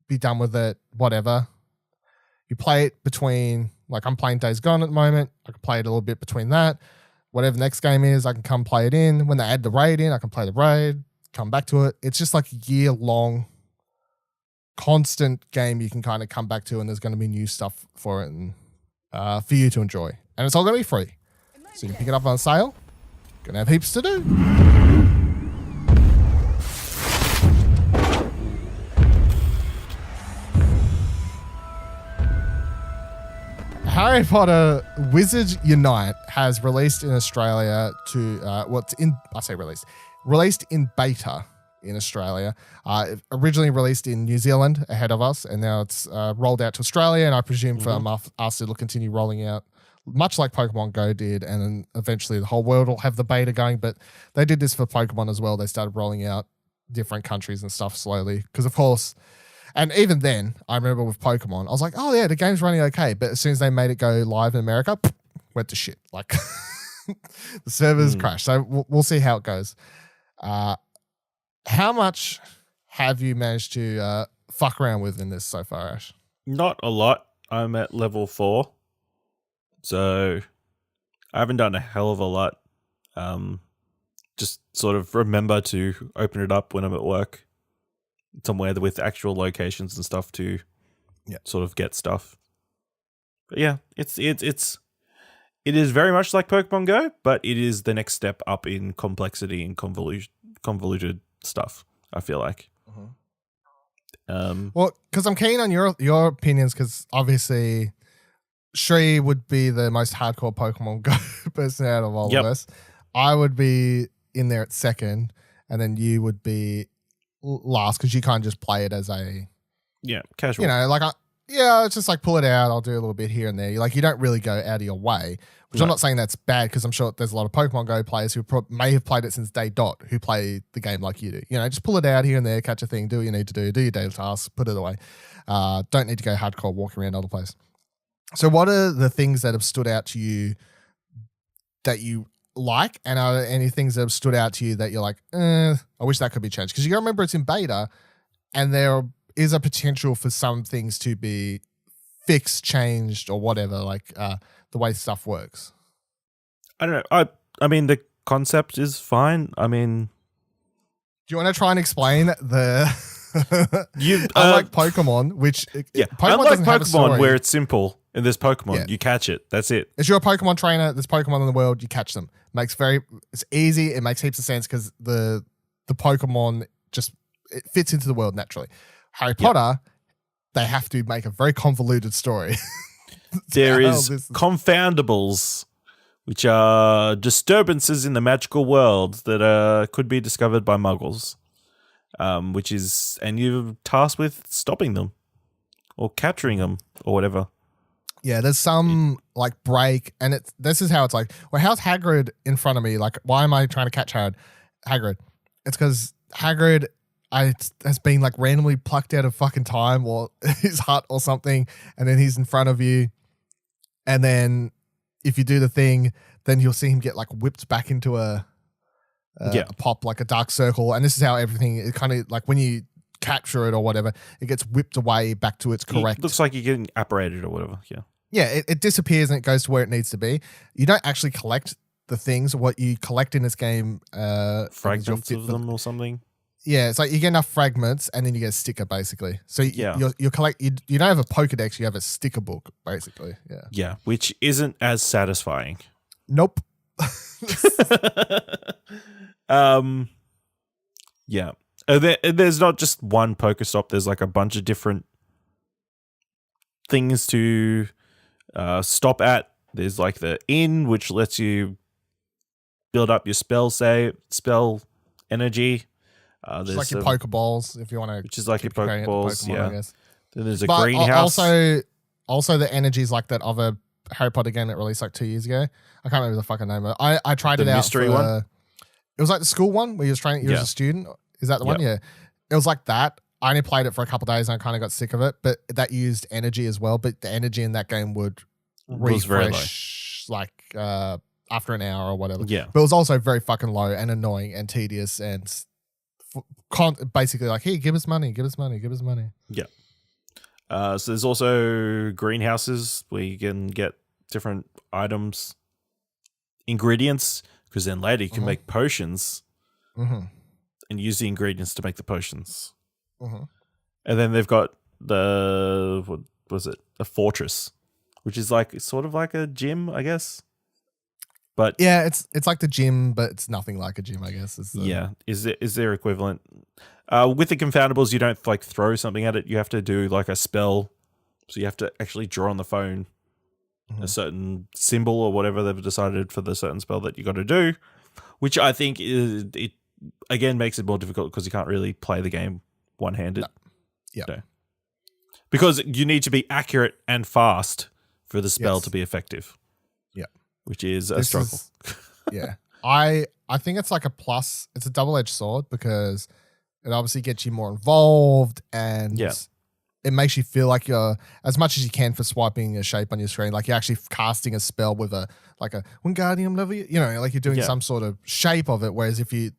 be done with it, whatever. You play it between, like I'm playing Days Gone at the moment. I can play it a little bit between that. Whatever the next game is, I can come play it in. When they add the raid in, I can play the raid, come back to it. It's just like a year-long, constant game you can kind of come back to, and there's going to be new stuff for it and for you to enjoy. And it's all going to be free. So you can pick it up on sale. Going to have heaps to do. Harry Potter Wizards Unite has released in Australia released in beta in Australia. It originally released in New Zealand ahead of us, and now it's rolled out to Australia, and I presume from us it'll continue rolling out, much like Pokemon Go did, and then eventually the whole world will have the beta going, but they did this for Pokemon as well. They started rolling out different countries and stuff slowly, because of course, and even then, I remember with Pokemon, I was like, oh yeah, the game's running okay, but as soon as they made it go live in America, went to shit. Like, the servers crashed. So we'll see how it goes. How much have you managed to fuck around with in this so far, Ash? Not a lot. I'm at level 4. So I haven't done a hell of a lot Just sort of remember to open it up when I'm at work, somewhere with actual locations and stuff to sort of get stuff. But yeah, it is very much like Pokemon Go, but it is the next step up in complexity and convoluted stuff, I feel like. Well, because I'm keen on your opinions, because obviously Shree would be the most hardcore Pokemon Go person out of all of us. I would be in there at second, and then you would be last because you can't just play it as a casual. You know, like it's just like pull it out. I'll do a little bit here and there. Like you don't really go out of your way, which I'm not saying that's bad, because I'm sure there's a lot of Pokemon Go players who may have played it since day dot who play the game like you do. You know, just pull it out here and there, catch a thing, do what you need to do your daily tasks, put it away. Don't need to go hardcore walking around other places. So what are the things that have stood out to you that you like, and are there any things that have stood out to you that you're like, I wish that could be changed? Because you got to remember it's in beta, and there is a potential for some things to be fixed, changed, or whatever, like the way stuff works. I don't know. I mean, the concept is fine. I mean, do you want to try and explain the unlike Pokemon, which Pokemon unlike doesn't have a story, where it's simple and there's Pokemon, you catch it. That's it. If you're a Pokemon trainer, there's Pokemon in the world, you catch them. It's easy. It makes heaps of sense because the Pokemon it fits into the world naturally. Harry Potter, they have to make a very convoluted story. There is confoundables, which are disturbances in the magical world that could be discovered by muggles, and you're tasked with stopping them or capturing them or whatever. Yeah, there's some like break, and this is how it's like, well, how's Hagrid in front of me? Like, why am I trying to catch Hagrid? It's because Hagrid has been like randomly plucked out of fucking time or his hut or something, and then he's in front of you, and then if you do the thing, then you'll see him get like whipped back into a pop, like a dark circle, and this is how everything is kind of like when you capture it or whatever, it gets whipped away back to its correct. It looks like you're getting apparated or whatever. It disappears and it goes to where it needs to be. You don't actually collect the things. What you collect in this game, fragments of them or something. Yeah, it's like you get enough fragments and then you get a sticker basically. So you collect. You don't have a Pokedex, you have a sticker book basically. Yeah, which isn't as satisfying. Nope. Yeah. There's not just one Pokestop. There's like a bunch of different things to stop at. There's like the inn, which lets you build up your spell energy. There's like your Pokeballs, if you want to. Which is like your Pokeballs, I guess. Then there's a greenhouse. Also the energy's like that other Harry Potter game that released like 2 years ago. I can't remember the fucking name of it. I tried it out. The mystery one? It was like the school one where you was training. You was a student. Is that the one? Yeah. It was like that. I only played it for a couple of days and I kind of got sick of it. But that used energy as well. But the energy in that game would refresh like after an hour or whatever. Yeah. But it was also very fucking low and annoying and tedious and basically like, hey, give us money. Yeah. So there's also greenhouses where you can get different items, ingredients, because then later you can make potions and use the ingredients to make the potions. And then they've got what was it? A fortress, which is like sort of like a gym, I guess. But yeah, it's like the gym, but it's nothing like a gym, I guess. Is there equivalent? With the confoundables, you don't like throw something at it. You have to do like a spell. So you have to actually draw on the phone a certain symbol or whatever they've decided for the certain spell that you got to do, which I think it again makes it more difficult because you can't really play the game one-handed. Yeah. So, because you need to be accurate and fast for the spell to be effective. Yeah. Which is a struggle. I think it's like a plus. It's a double-edged sword because it obviously gets you more involved and it makes you feel like you're, as much as you can for swiping a shape on your screen, like you're actually casting a spell with a Wingardium Leviosa, you know, like you're doing some sort of shape of it. Whereas if you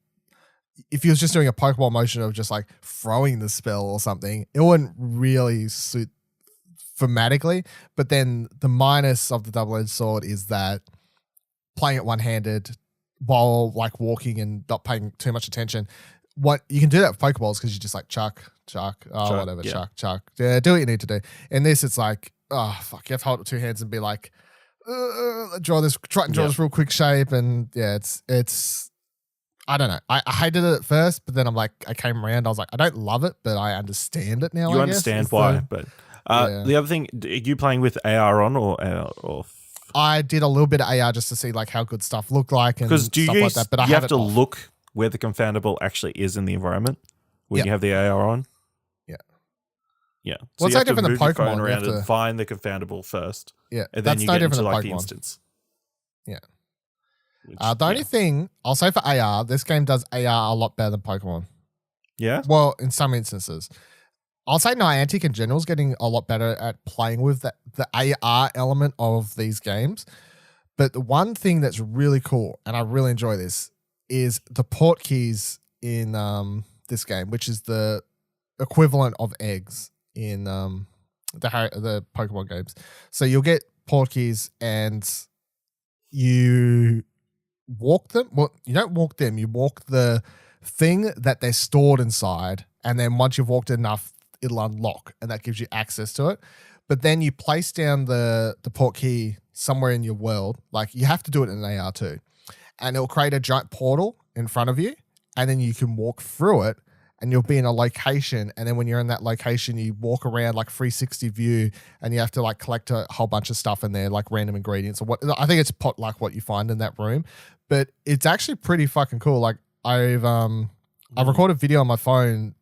was just doing a Pokeball motion of just like throwing the spell or something, it wouldn't really suit thematically. But then the minus of the double-edged sword is that playing it one-handed while like walking and not paying too much attention. What you can do that with Pokeballs because you just like chuck, whatever, yeah. chuck. Yeah, do what you need to do. In this, it's like, oh fuck, you have to hold it with 2 hands and be like, try and draw this real quick shape, and yeah, it's. I don't know. I hated it at first, but then I'm like, I came around. I was like, I don't love it, but I understand it now. You I understand guess, why, but the other thing, are you playing with AR on or? I did a little bit of AR just to see like how good stuff looked like and Because stuff like that. But I have to look where the confoundable actually is in the environment when you have the AR on. Yeah. Yeah. Well, it's no different than Pokemon. Phone around and find the confoundable first. Yeah. And then you get into like the instance. Yeah. The only thing I'll say for AR, this game does AR a lot better than Pokemon. Yeah? Well, in some instances. I'll say Niantic in general is getting a lot better at playing with the AR element of these games. But the one thing that's really cool, and I really enjoy this, is the port keys in this game, which is the equivalent of eggs in the Pokemon games. So you'll get port keys and you walk them. Well, you don't walk them. You walk the thing that they're stored inside, and then once you've walked enough, it'll unlock, and that gives you access to it. But then you place down the port key somewhere in your world. Like you have to do it in an AR too. And it'll create a giant portal in front of you, and then you can walk through it, and you'll be in a location. And then when you're in that location, you walk around like 360 view, and you have to like collect a whole bunch of stuff in there, like random ingredients or what. I think it's like what you find in that room, but it's actually pretty fucking cool. Like I've recorded video on my phone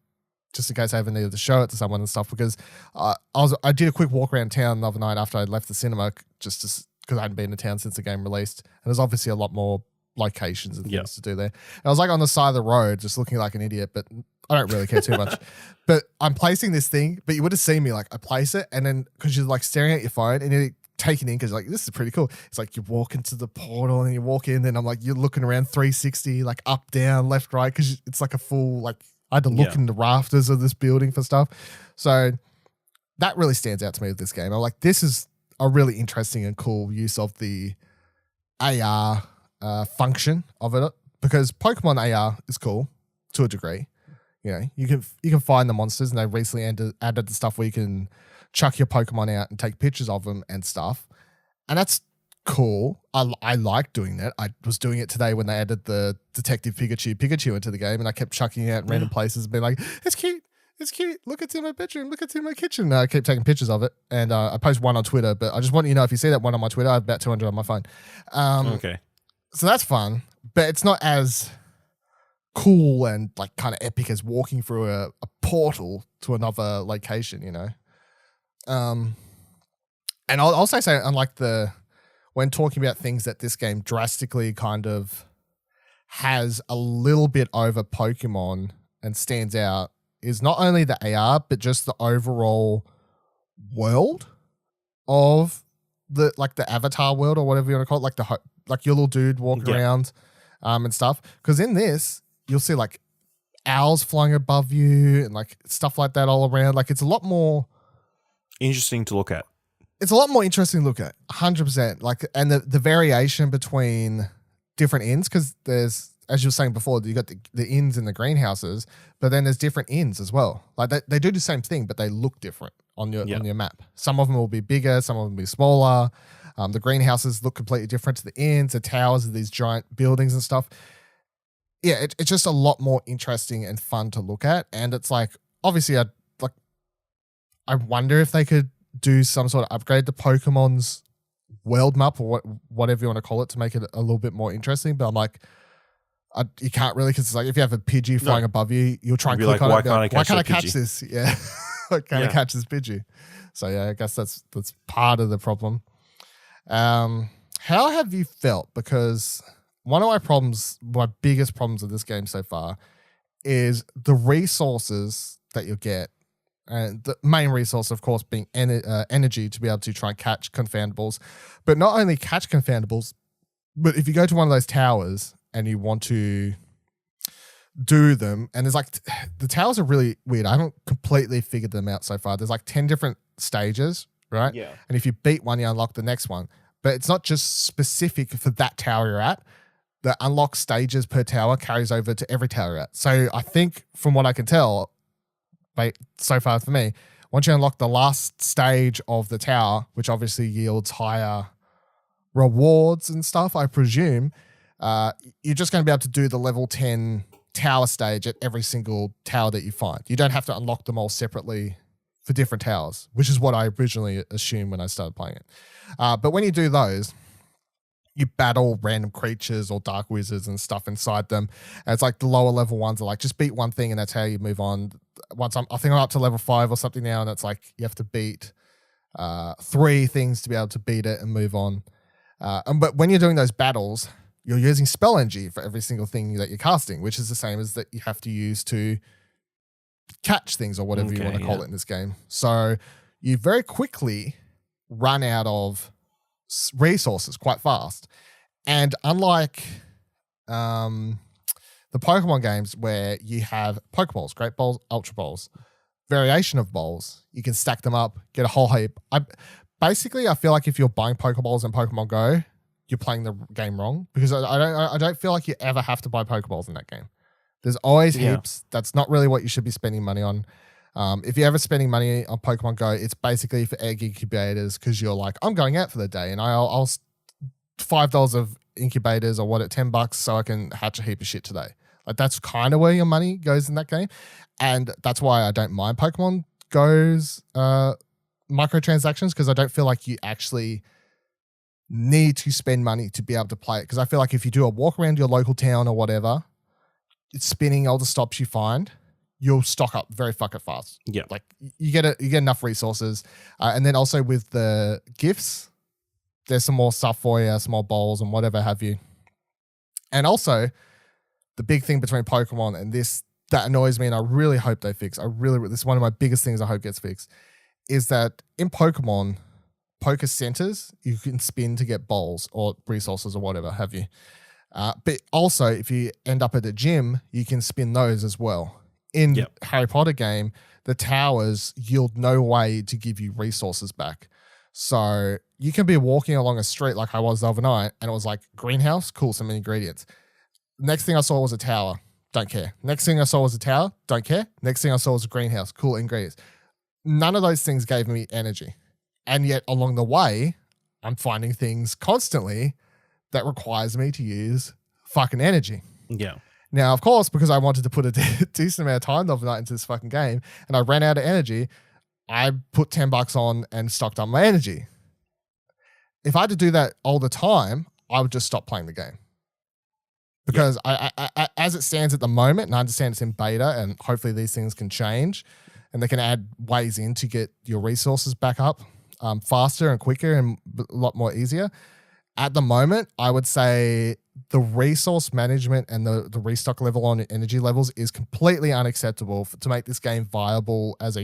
just in case I ever needed to show it to someone and stuff, because I did a quick walk around town the other night after I left the cinema, just because I hadn't been to town since the game released, and there's obviously a lot more locations and things to do there. And I was like on the side of the road just looking like an idiot, but I don't really care too much. But I'm placing this thing, but you would have seen me like I place it, and then because you're like staring at your phone and you're taking in because like this is pretty cool. It's like you walk into the portal and you walk in, and I'm like you're looking around 360, like up, down, left, right, because it's like a full like I had to look in the rafters of this building for stuff. So that really stands out to me with this game. I'm like, this is a really interesting and cool use of the AR function of it, because Pokemon AR is cool to a degree. You know, you can find the monsters, and they recently added the stuff where you can chuck your Pokemon out and take pictures of them and stuff. And that's cool. I like doing that. I was doing it today when they added the Detective Pikachu into the game, and I kept chucking it out in random places and being like, it's cute. Look, it's in my bedroom. Look, it's in my kitchen. And I keep taking pictures of it, and I post one on Twitter, but I just want you to know, if you see that one on my Twitter, I have about 200 on my phone. Okay. So that's fun, but it's not as cool and like kind of epic as walking through a portal to another location, you know? And I'll also say, unlike when talking about things that this game drastically kind of has a little bit over Pokemon and stands out, is not only the AR, but just the overall world of the avatar world, or whatever you want to call it, like your little dude walking around and stuff. Because in this, you'll see like owls flying above you and like stuff like that all around. Like it's a lot more interesting to look at. It's a lot more interesting to look at, 100%. Like, and the variation between different inns, because there's, as you were saying before, you got the inns in the greenhouses, but then there's different inns as well. Like they do the same thing, but they look different on your map. Some of them will be bigger, some of them will be smaller. The greenhouses look completely different to the inns. The towers are these giant buildings and stuff. Yeah, it's just a lot more interesting and fun to look at. And it's like, obviously, I wonder if they could do some sort of upgrade to Pokemon's world map, or whatever you want to call it, to make it a little bit more interesting. But I'm like, you can't really, because it's like if you have a Pidgey flying above you, you'll try and click on it. Why can't I catch this? Yeah, why can't I catch this Pidgey? So yeah, I guess that's part of the problem. How have you felt? Because one of my biggest problems with this game so far is the resources that you'll get. And the main resource, of course, being energy to be able to try and catch confoundables. But not only catch confoundables, but if you go to one of those towers and you want to do them, and there's like, the towers are really weird. I haven't completely figured them out so far. There's like 10 different stages, right? Yeah. And if you beat one, you unlock the next one. But it's not just specific for that tower you're at. the unlock stages per tower carries over to every tower out. So I think from what I can tell, so far for me, once you unlock the last stage of the tower, which obviously yields higher rewards and stuff, I presume, you're just going to be able to do the level 10 tower stage at every single tower that you find. You don't have to unlock them all separately for different towers, which is what I originally assumed when I started playing it. But when you do those, you battle random creatures or dark wizards and stuff inside them. And it's like the lower level ones are like, just beat one thing and that's how you move on. I think I'm up to level 5 or something now, and it's like you have to beat 3 things to be able to beat it and move on. But when you're doing those battles, you're using spell energy for every single thing that you're casting, which is the same as that you have to use to catch things or whatever you want to call it in this game. So you very quickly run out of resources quite fast. And unlike the Pokemon games where you have Pokeballs, Great Balls, Ultra Balls, variation of balls, you can stack them up, get a whole heap. I feel like if you're buying Pokeballs in Pokemon Go, you're playing the game wrong, because I don't feel like you ever have to buy Pokeballs in that game. There's always heaps. That's not really what you should be spending money on. If you're ever spending money on Pokemon Go, it's basically for egg incubators, because you're like, I'm going out for the day and I'll $5 of incubators or what at $10 so I can hatch a heap of shit today. Like that's kind of where your money goes in that game. And that's why I don't mind Pokemon Go's microtransactions, because I don't feel like you actually need to spend money to be able to play it. Because I feel like if you do a walk around your local town or whatever, it's spinning all the stops you find, you'll stock up very fucking fast. Yeah. Like you get enough resources. And then also with the gifts, there's some more stuff for you, some more bowls and whatever have you. And also the big thing between Pokemon and this that annoys me, and I really hope they fix, this is one of my biggest things I hope gets fixed, is that in Pokemon poker centers, you can spin to get bowls or resources or whatever have you. But also if you end up at a gym, you can spin those as well. In Harry Potter game, the towers yield no way to give you resources back. So you can be walking along a street like I was the other night, and it was like greenhouse, cool, some ingredients. Next thing I saw was a tower, don't care. Next thing I saw was a tower, don't care. Next thing I saw was a greenhouse, cool ingredients. None of those things gave me energy. And yet along the way, I'm finding things constantly that requires me to use fucking energy. Yeah. Now, of course, because I wanted to put a decent amount of time the other night into this fucking game and I ran out of energy, I put $10 on and stocked up my energy. If I had to do that all the time, I would just stop playing the game. Because I as it stands at the moment, and I understand it's in beta and hopefully these things can change and they can add ways in to get your resources back up faster and quicker and a lot more easier. At the moment, I would say the resource management and the restock level on energy levels is completely unacceptable to make this game viable as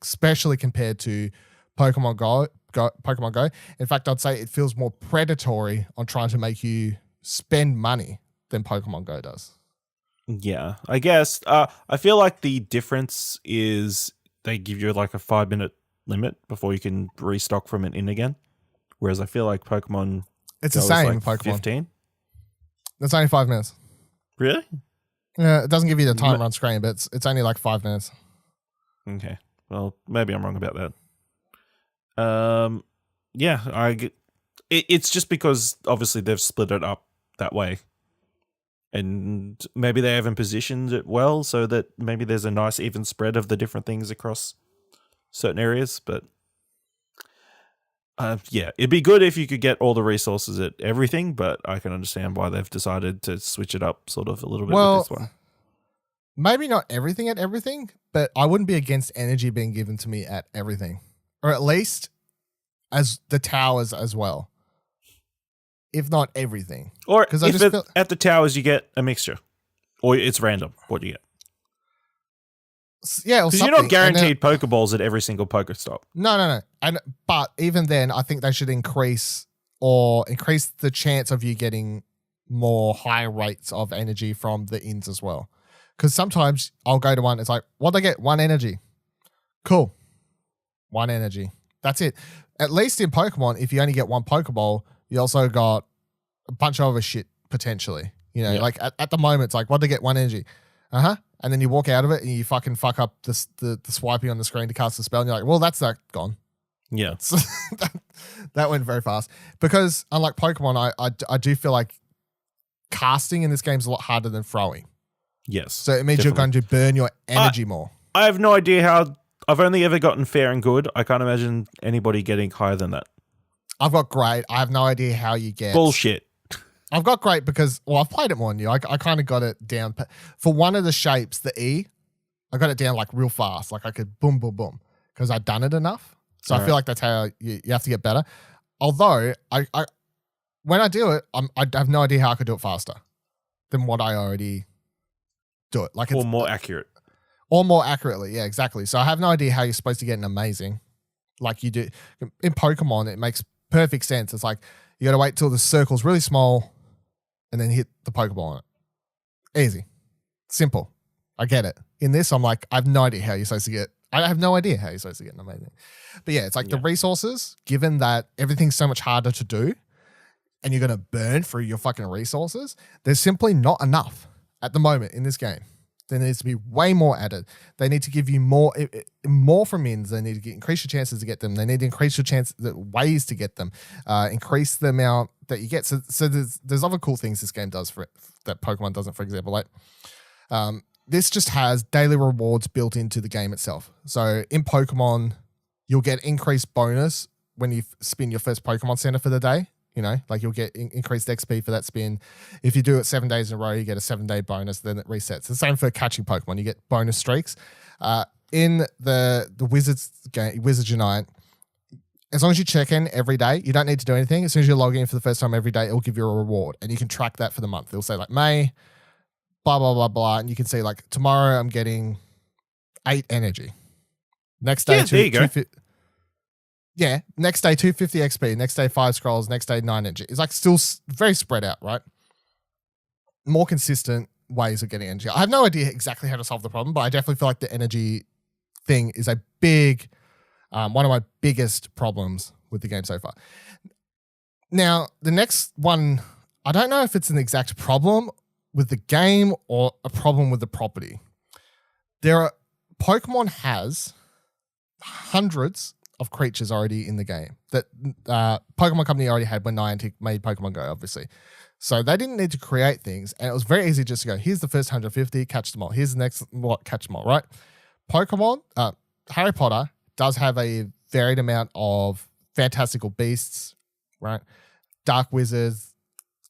especially compared to Pokemon Go. In fact, I'd say it feels more predatory on trying to make you spend money than Pokemon Go does. Yeah, I guess. I feel like the difference is they give you like a 5-minute limit before you can restock from it in again. Whereas I feel like Pokemon it's the same in like Pokemon. 15. It's only 5 minutes. Really? Yeah, it doesn't give you the timer on screen, but it's only like 5 minutes. Okay. Well, maybe I'm wrong about that. Yeah, it's just because obviously they've split it up that way. And maybe they haven't positioned it well so that maybe there's a nice even spread of the different things across certain areas. But yeah, it'd be good if you could get all the resources at everything, but I can understand why they've decided to switch it up sort of a little bit with this one. Maybe not everything at everything, but I wouldn't be against energy being given to me at everything. Or at least as the towers as well. If not everything. Or if at the towers you get a mixture. Or it's random what you get. Yeah, because you're not guaranteed Pokeballs at every single Pokestop. No. But even then, I think they should increase the chance of you getting more higher rates of energy from the inns as well. Because sometimes I'll go to one, it's like, what'd I get? 1 energy. Cool. 1 energy. That's it. At least in Pokemon, if you only get 1 Pokeball, you also got a bunch of other shit potentially. You know, like at the moment, it's like, what, they get 1 energy? And then you walk out of it and you fucking fuck up the swiping on the screen to cast the spell, and you're like, well, that's that gone. Yeah. So that went very fast. Because unlike Pokemon, I do feel like casting in this game is a lot harder than throwing. Yes. So it means you're going to burn your energy more. I have no idea how. I've only ever gotten fair and good. I can't imagine anybody getting higher than that. I've got great. I have no idea how you get. Bullshit. I've got great because, well, I've played it more than you. I kind of got it down. For one of the shapes, the E, I got it down like real fast. Like I could boom, boom, boom because I'd done it enough. So I feel like that's how you have to get better. Although, when I do it, I have no idea how I could do it faster than what I already do it. Like, or more accurate. Or more accurately, yeah, exactly. So I have no idea how you're supposed to get an amazing like you do. In Pokemon, it makes perfect sense. It's like you got to wait till the circle's really small and then hit the Pokeball on it. Easy. Simple. I get it. In this, I'm like, I have no idea how you're supposed to get an amazing. But yeah, it's like the resources, given that everything's so much harder to do and you're going to burn through your fucking resources, there's simply not enough at the moment in this game. There needs to be way more added. They need to give you more from ins. They need to increase your chances to get them. They need to increase your ways to get them. Increase the amount that you get. So there's other cool things this game does that Pokemon doesn't. For example, like this just has daily rewards built into the game itself. So in Pokemon, you'll get increased bonus when you spin your first Pokemon Center for the day. You know, like you'll get increased XP for that spin. If you do it 7 days in a row, you get a 7-day bonus, then it resets. The same for catching Pokemon. You get bonus streaks. In the Wizards game, Wizards Unite, as long as you check in every day, you don't need to do anything. As soon as you're logging in for the first time every day, it'll give you a reward. And you can track that for the month. It'll say like May, blah, blah, blah, blah. And you can see like tomorrow I'm getting 8 energy. Next day, there you go. Yeah, next day 250 XP, next day 5 scrolls, next day 9 energy. It's like still very spread out, right? More consistent ways of getting energy. I have no idea exactly how to solve the problem, but I definitely feel like the energy thing is a big, one of my biggest problems with the game so far. Now, the next one, I don't know if it's an exact problem with the game or a problem with the property. Pokemon has hundreds of creatures already in the game that Pokemon Company already had when Niantic made Pokemon Go, obviously. So they didn't need to create things, and it was very easy just to go, here's the first 150, catch them all. Here's the next catch them all, right? Pokemon, Harry Potter does have a varied amount of fantastical beasts, right? Dark wizards,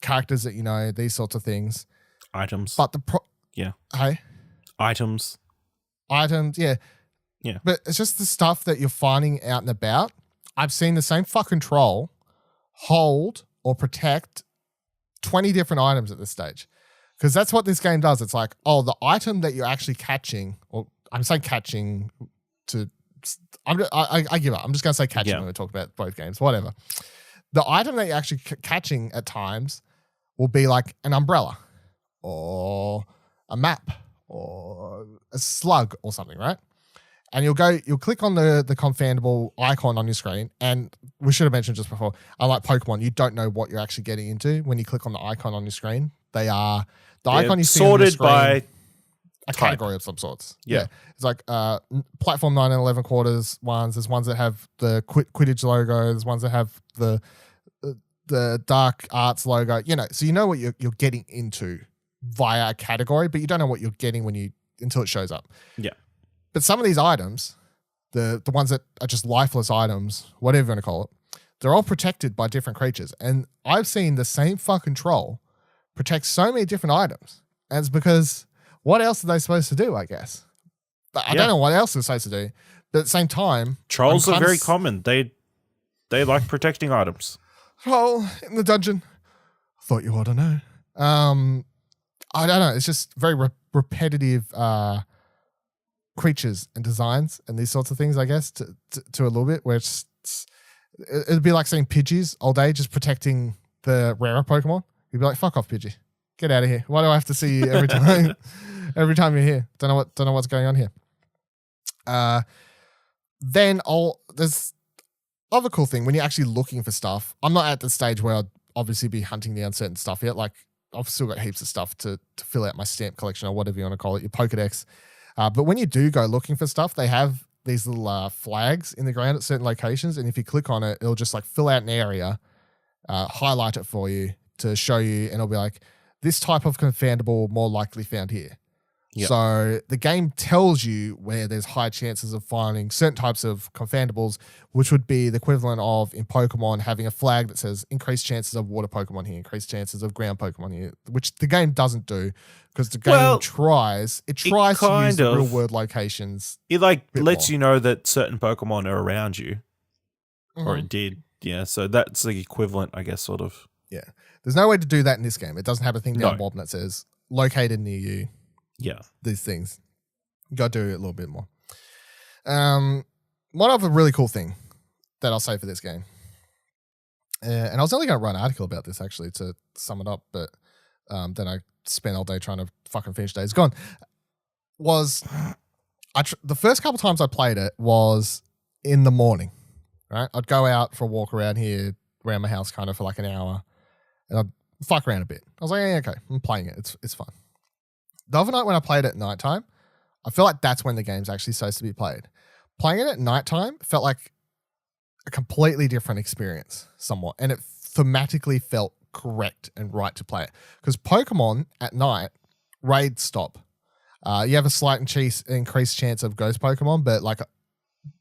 characters that you know, these sorts of things. Items. But Hey? Items, yeah. Yeah. But it's just the stuff that you're finding out and about. I've seen the same fucking troll hold or protect 20 different items at this stage. Because that's what this game does. It's like, oh, the item that you're actually catching, or I'm saying catching to, I give up. I'm just going to say catching when we talk about both games, whatever. The item that you're actually catching at times will be like an umbrella or a map or a slug or something, right? And you'll click on the Confandable icon on your screen. And we should have mentioned just before, unlike Pokemon, you don't know what you're actually getting into when you click on the icon on your screen. They're icon you see on your screen, by a category of some sorts. Yeah. It's like platform 9 and 11 quarters ones. There's ones that have the Quidditch logo. There's ones that have the Dark Arts logo. You know, so you know what you're getting into via a category, but you don't know what you're getting until it shows up. Yeah. But some of these items, the ones that are just lifeless items, whatever you want to call it, they're all protected by different creatures. And I've seen the same fucking troll protect so many different items. And it's because what else are they supposed to do, I guess? I don't know what else they're supposed to do. But at the same time... Trolls are very common. They like protecting items. Troll in the dungeon. Thought you ought to know. I don't know. It's just very repetitive... creatures and designs and these sorts of things, I guess, to a little bit, where it'd be like seeing Pidgeys all day just protecting the rarer Pokemon. You'd be like, fuck off, Pidgey. Get out of here. Why do I have to see you every time every time you're here? Don't know what's going on here. Then there's other cool thing when you're actually looking for stuff. I'm not at the stage where I'd obviously be hunting the uncertain stuff yet. Like I've still got heaps of stuff to fill out my stamp collection or whatever you want to call it, your Pokedex. But when you do go looking for stuff, they have these little flags in the ground at certain locations. And if you click on it, it'll just like fill out an area, highlight it for you to show you. And it'll be like, this type of Confandable more likely found here. Yep. So the game tells you where there's high chances of finding certain types of Confandables, which would be the equivalent of in Pokemon having a flag that says increased chances of water Pokemon here, increased chances of ground Pokemon here, which the game doesn't do because the game tries to use the real world locations. It like lets you know that certain Pokemon are around you, or it did. Yeah, so that's the equivalent, I guess, sort of. Yeah, there's no way to do that in this game. It doesn't have a thing down the bottom that says located near you. Yeah. These things. You got to do it a little bit more. One other really cool thing that I'll say for this game, and I was only going to write an article about this actually to sum it up, but then I spent all day trying to fucking finish Days Gone, was the first couple times I played it was in the morning, right? I'd go out for a walk around here, around my house kind of for like an hour, and I'd fuck around a bit. I was like, yeah, okay, I'm playing it. It's fun. The other night when I played it at nighttime, I feel like that's when the game's actually supposed to be played. Playing it at nighttime felt like a completely different experience somewhat, and it thematically felt correct and right to play it. Because Pokemon at night, raids stop. You have a slight increased chance of ghost Pokemon, but like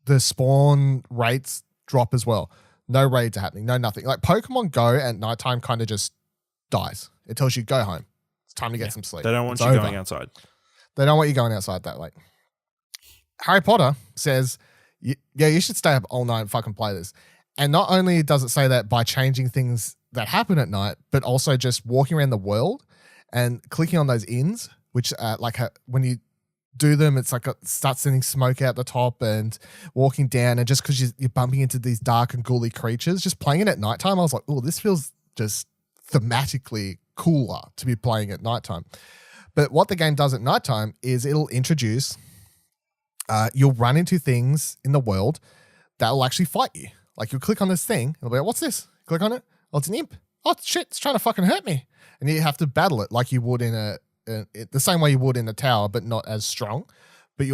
the spawn rates drop as well. No raids are happening, no nothing. Like Pokemon Go at nighttime kind of just dies. It tells you go home. Time to get some sleep. They don't want you going outside. They don't want you going outside that late. Harry Potter says, you should stay up all night and fucking play this. And not only does it say that by changing things that happen at night, but also just walking around the world and clicking on those inns, which when you do them, it's like starts sending smoke out the top and walking down. And just because you're bumping into these dark and ghouly creatures, just playing it at nighttime, I was like, oh, this feels just thematically cooler to be playing at nighttime. But what the game does at nighttime is it'll introduce, you'll run into things in the world that will actually fight you. Like you'll click on this thing, it'll be like, what's this? Click on it. Oh, it's an imp. Oh, shit, it's trying to fucking hurt me. And you have to battle it like you would in the same way you would in a tower, but not as strong. But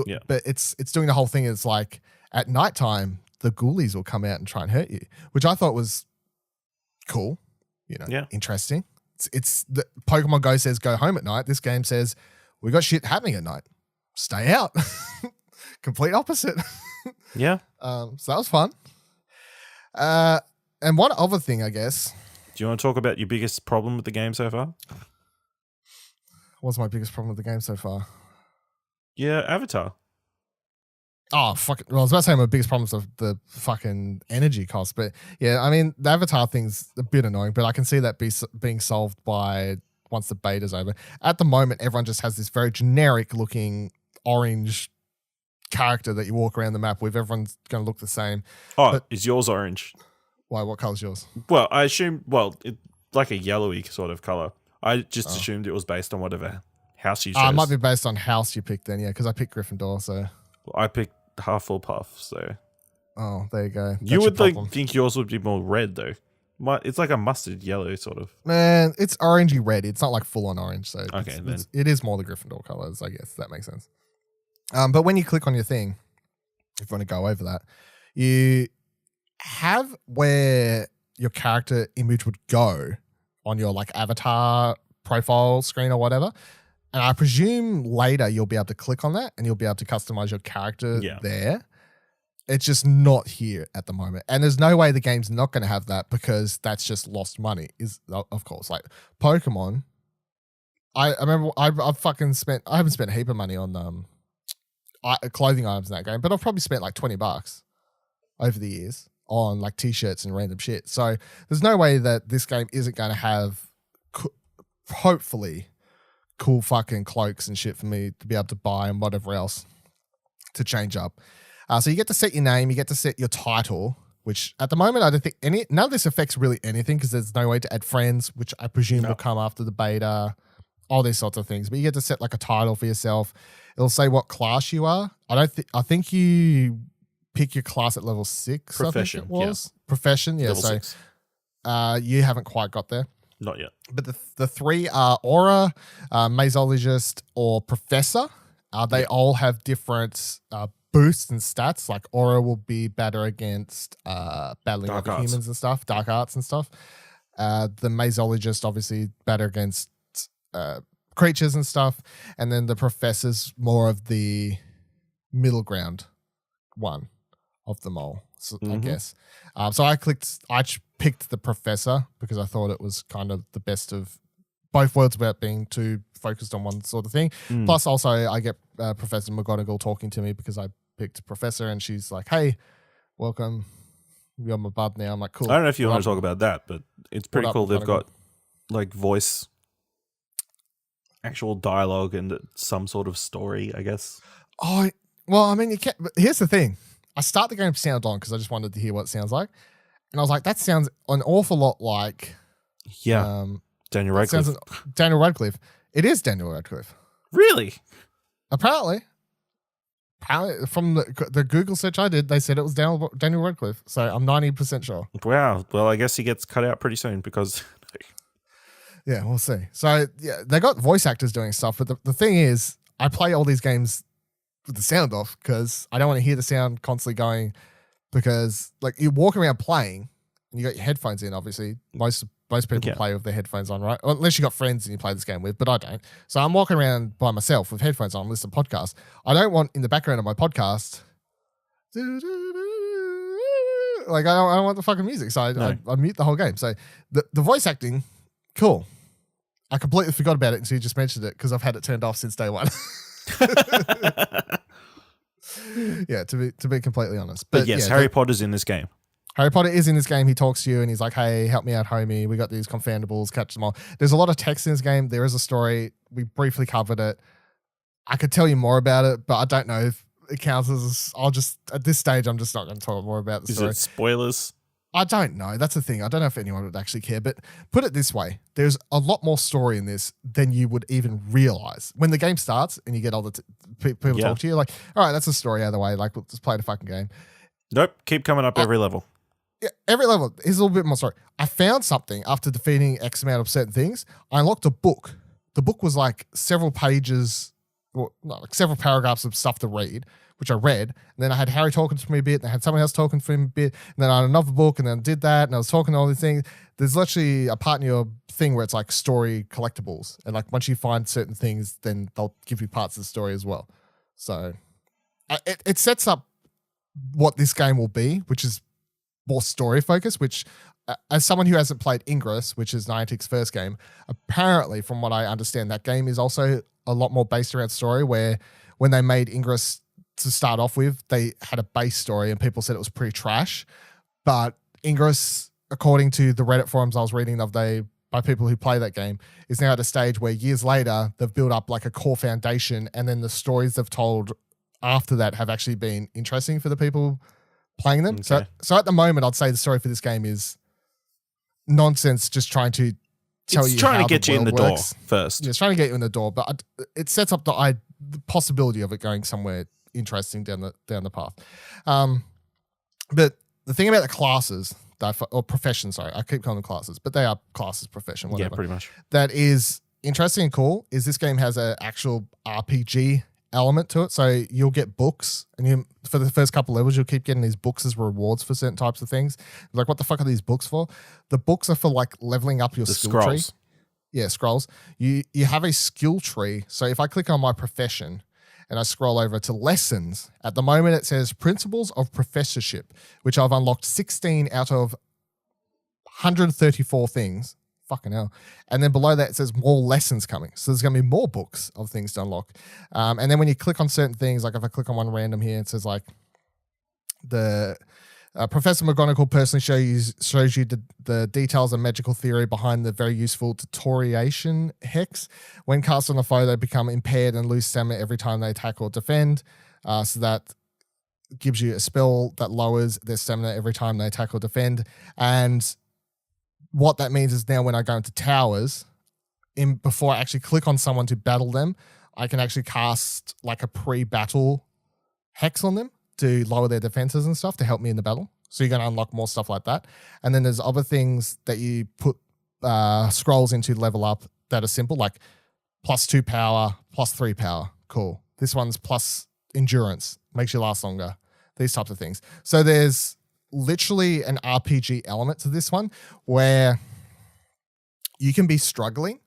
it's doing the whole thing. It's like at nighttime, the ghoulies will come out and try and hurt you, which I thought was cool, interesting. It's the Pokemon Go says go home at night. This game says we got shit happening at night. Stay out. Complete opposite. Yeah. So that was fun. And one other thing, I guess. Do you want to talk about your biggest problem with the game so far? What's my biggest problem with the game so far? Yeah, Avatar. Oh, fuck it. Well, I was about to say my biggest problem is the fucking energy cost. But yeah, I mean, the Avatar thing's a bit annoying, but I can see that being solved by once the beta's over. At the moment, everyone just has this very generic looking orange character that you walk around the map with. Everyone's going to look the same. Oh, but is yours orange? Why? What color's yours? Well, I assume, it's like a yellowy sort of color. I just assumed it was based on whatever house you chose. It might be based on house you picked then, yeah, because I picked Gryffindor, so. Well, I picked Hufflepuff, so. Oh, there you go. You would think yours would be more red, though. It's like a mustard yellow, sort of. Man, it's orangey red. It's not like full on orange, so okay, then. It is more the Gryffindor colors, I guess. That makes sense. But when you click on your thing, if you want to go over that, you have where your character image would go on your like avatar profile screen or whatever. And I presume later you'll be able to click on that and you'll be able to customize your character there. It's just not here at the moment. And there's no way the game's not going to have that because that's just lost money, of course. Like Pokemon, I remember I haven't spent a heap of money on clothing items in that game, but I've probably spent like $20 over the years on like t-shirts and random shit. So there's no way that this game isn't going to have hopefully cool fucking cloaks and shit for me to be able to buy and whatever else to change up. So you get to set your name, you get to set your title, which at the moment I don't think none of this affects really anything because there's no way to add friends, which I presume will come after the beta, all these sorts of things. But you get to set like a title for yourself. It'll say what class you are. I think you pick your class at level 6. Profession, I think it was. Yeah. Profession, yeah. Level so 6. You haven't quite got there. Not yet. But the three are Aura, Mazeologist, or Professor. They all have different boosts and stats. Like Aura will be better against battling Dark other arts. humans and stuff, dark arts and stuff. The Mazeologist obviously better against creatures and stuff. And then the Professor's more of the middle ground one of them all, so, I guess. So I picked the Professor because I thought it was kind of the best of both worlds without being too focused on one sort of thing. Plus, also, I get Professor McGonagall talking to me because I picked Professor, and she's like, "Hey, welcome. You're my bud now." I'm like, "Cool." I don't know if you want to talk about that, but it's pretty cool. They've got like voice, actual dialogue, and some sort of story, I guess. Oh, well, I mean, you can't. But here's the thing: I start the game sound on because I just wanted to hear what it sounds like, and I was like, "That sounds an awful lot like." Yeah. Daniel Radcliffe. Daniel Radcliffe. It is Daniel Radcliffe. Really? Apparently from the Google search I did, they said it was Daniel Radcliffe. So I'm 90% sure. Wow. Well, I guess he gets cut out pretty soon because... Yeah, we'll see. So yeah, they got voice actors doing stuff. But the thing is, I play all these games with the sound off because I don't want to hear the sound constantly going, because like you walk around playing and you got your headphones in, obviously. Most people play with their headphones on, right? Well, unless you got friends and you play this game with, but I don't. So I'm walking around by myself with headphones on, listening to podcasts. I don't want in the background of my podcast, like I don't want the fucking music. So I mute the whole game. So the voice acting, cool. I completely forgot about it until you just mentioned it because I've had it turned off since day one. Yeah, to be completely honest. But yes, Harry Potter's in this game. Harry Potter is in this game. He talks to you and he's like, "Hey, help me out, homie. We got these confoundables, catch them all." There's a lot of text in this game. There is a story. We briefly covered it. I could tell you more about it, but I don't know if it counts as... at this stage, I'm just not going to talk more about the story. Is it spoilers? I don't know. That's the thing. I don't know if anyone would actually care, but put it this way. There's a lot more story in this than you would even realize. When the game starts and you get all the people talk to you, like, all right, that's a story out of the way. Like, we'll just play the fucking game. Nope. Keep coming up every level. Yeah, every level. Here's a little bit more story. I found something after defeating X amount of certain things. I unlocked a book. The book was like several pages, or not, like several paragraphs of stuff to read, which I read. And then I had Harry talking to me a bit, and I had someone else talking to me a bit, and then I had another book, and then I did that, and I was talking to all these things. There's literally a part in your thing where it's like story collectibles. And like once you find certain things, then they'll give you parts of the story as well. So it sets up what this game will be, which is more story focused, which as someone who hasn't played Ingress, which is Niantic's first game, apparently from what I understand, that game is also a lot more based around story, where when they made Ingress to start off with, they had a base story and people said it was pretty trash. But Ingress, according to the Reddit forums I was reading the other day by people who play that game, is now at a stage where years later they've built up like a core foundation, and then the stories they've told after that have actually been interesting for the people playing them. Okay. So at the moment, I'd say the story for this game is nonsense, just trying to tell you trying how to get the you in the world door works. first. Yeah, it's trying to get you in the door, but it sets up the possibility of it going somewhere interesting down the path. But the thing about the classes, or professions, sorry, I keep calling them classes, but they are classes, profession, whatever. Yeah, pretty much. That is interesting and cool is this game has an actual RPG element to it. So you'll get books, and for the first couple levels, you'll keep getting these books as rewards for certain types of things. Like, what the fuck are these books for? The books are for like leveling up your skill tree. Yeah, scrolls. You have a skill tree. So if I click on my profession and I scroll over to lessons, at the moment it says principles of professorship, which I've unlocked 16 out of 134 things. Fucking hell. And then below that it says more lessons coming. So there's going to be more books of things to unlock. And then when you click on certain things, like if I click on one random here, it says like the Professor McGonagall personally shows you the details and magical theory behind the very useful deterioration hex. When cast on a foe, they become impaired and lose stamina every time they attack or defend. So that gives you a spell that lowers their stamina every time they attack or defend. And what that means is now when I go into towers, before I actually click on someone to battle them, I can actually cast like a pre-battle hex on them to lower their defenses and stuff to help me in the battle. So you're going to unlock more stuff like that. And then there's other things that you put scrolls into level up that are simple, like +2 power, +3 power. Cool. This one's plus endurance, makes you last longer. These types of things. So there's literally an RPG element to this one where you can be struggling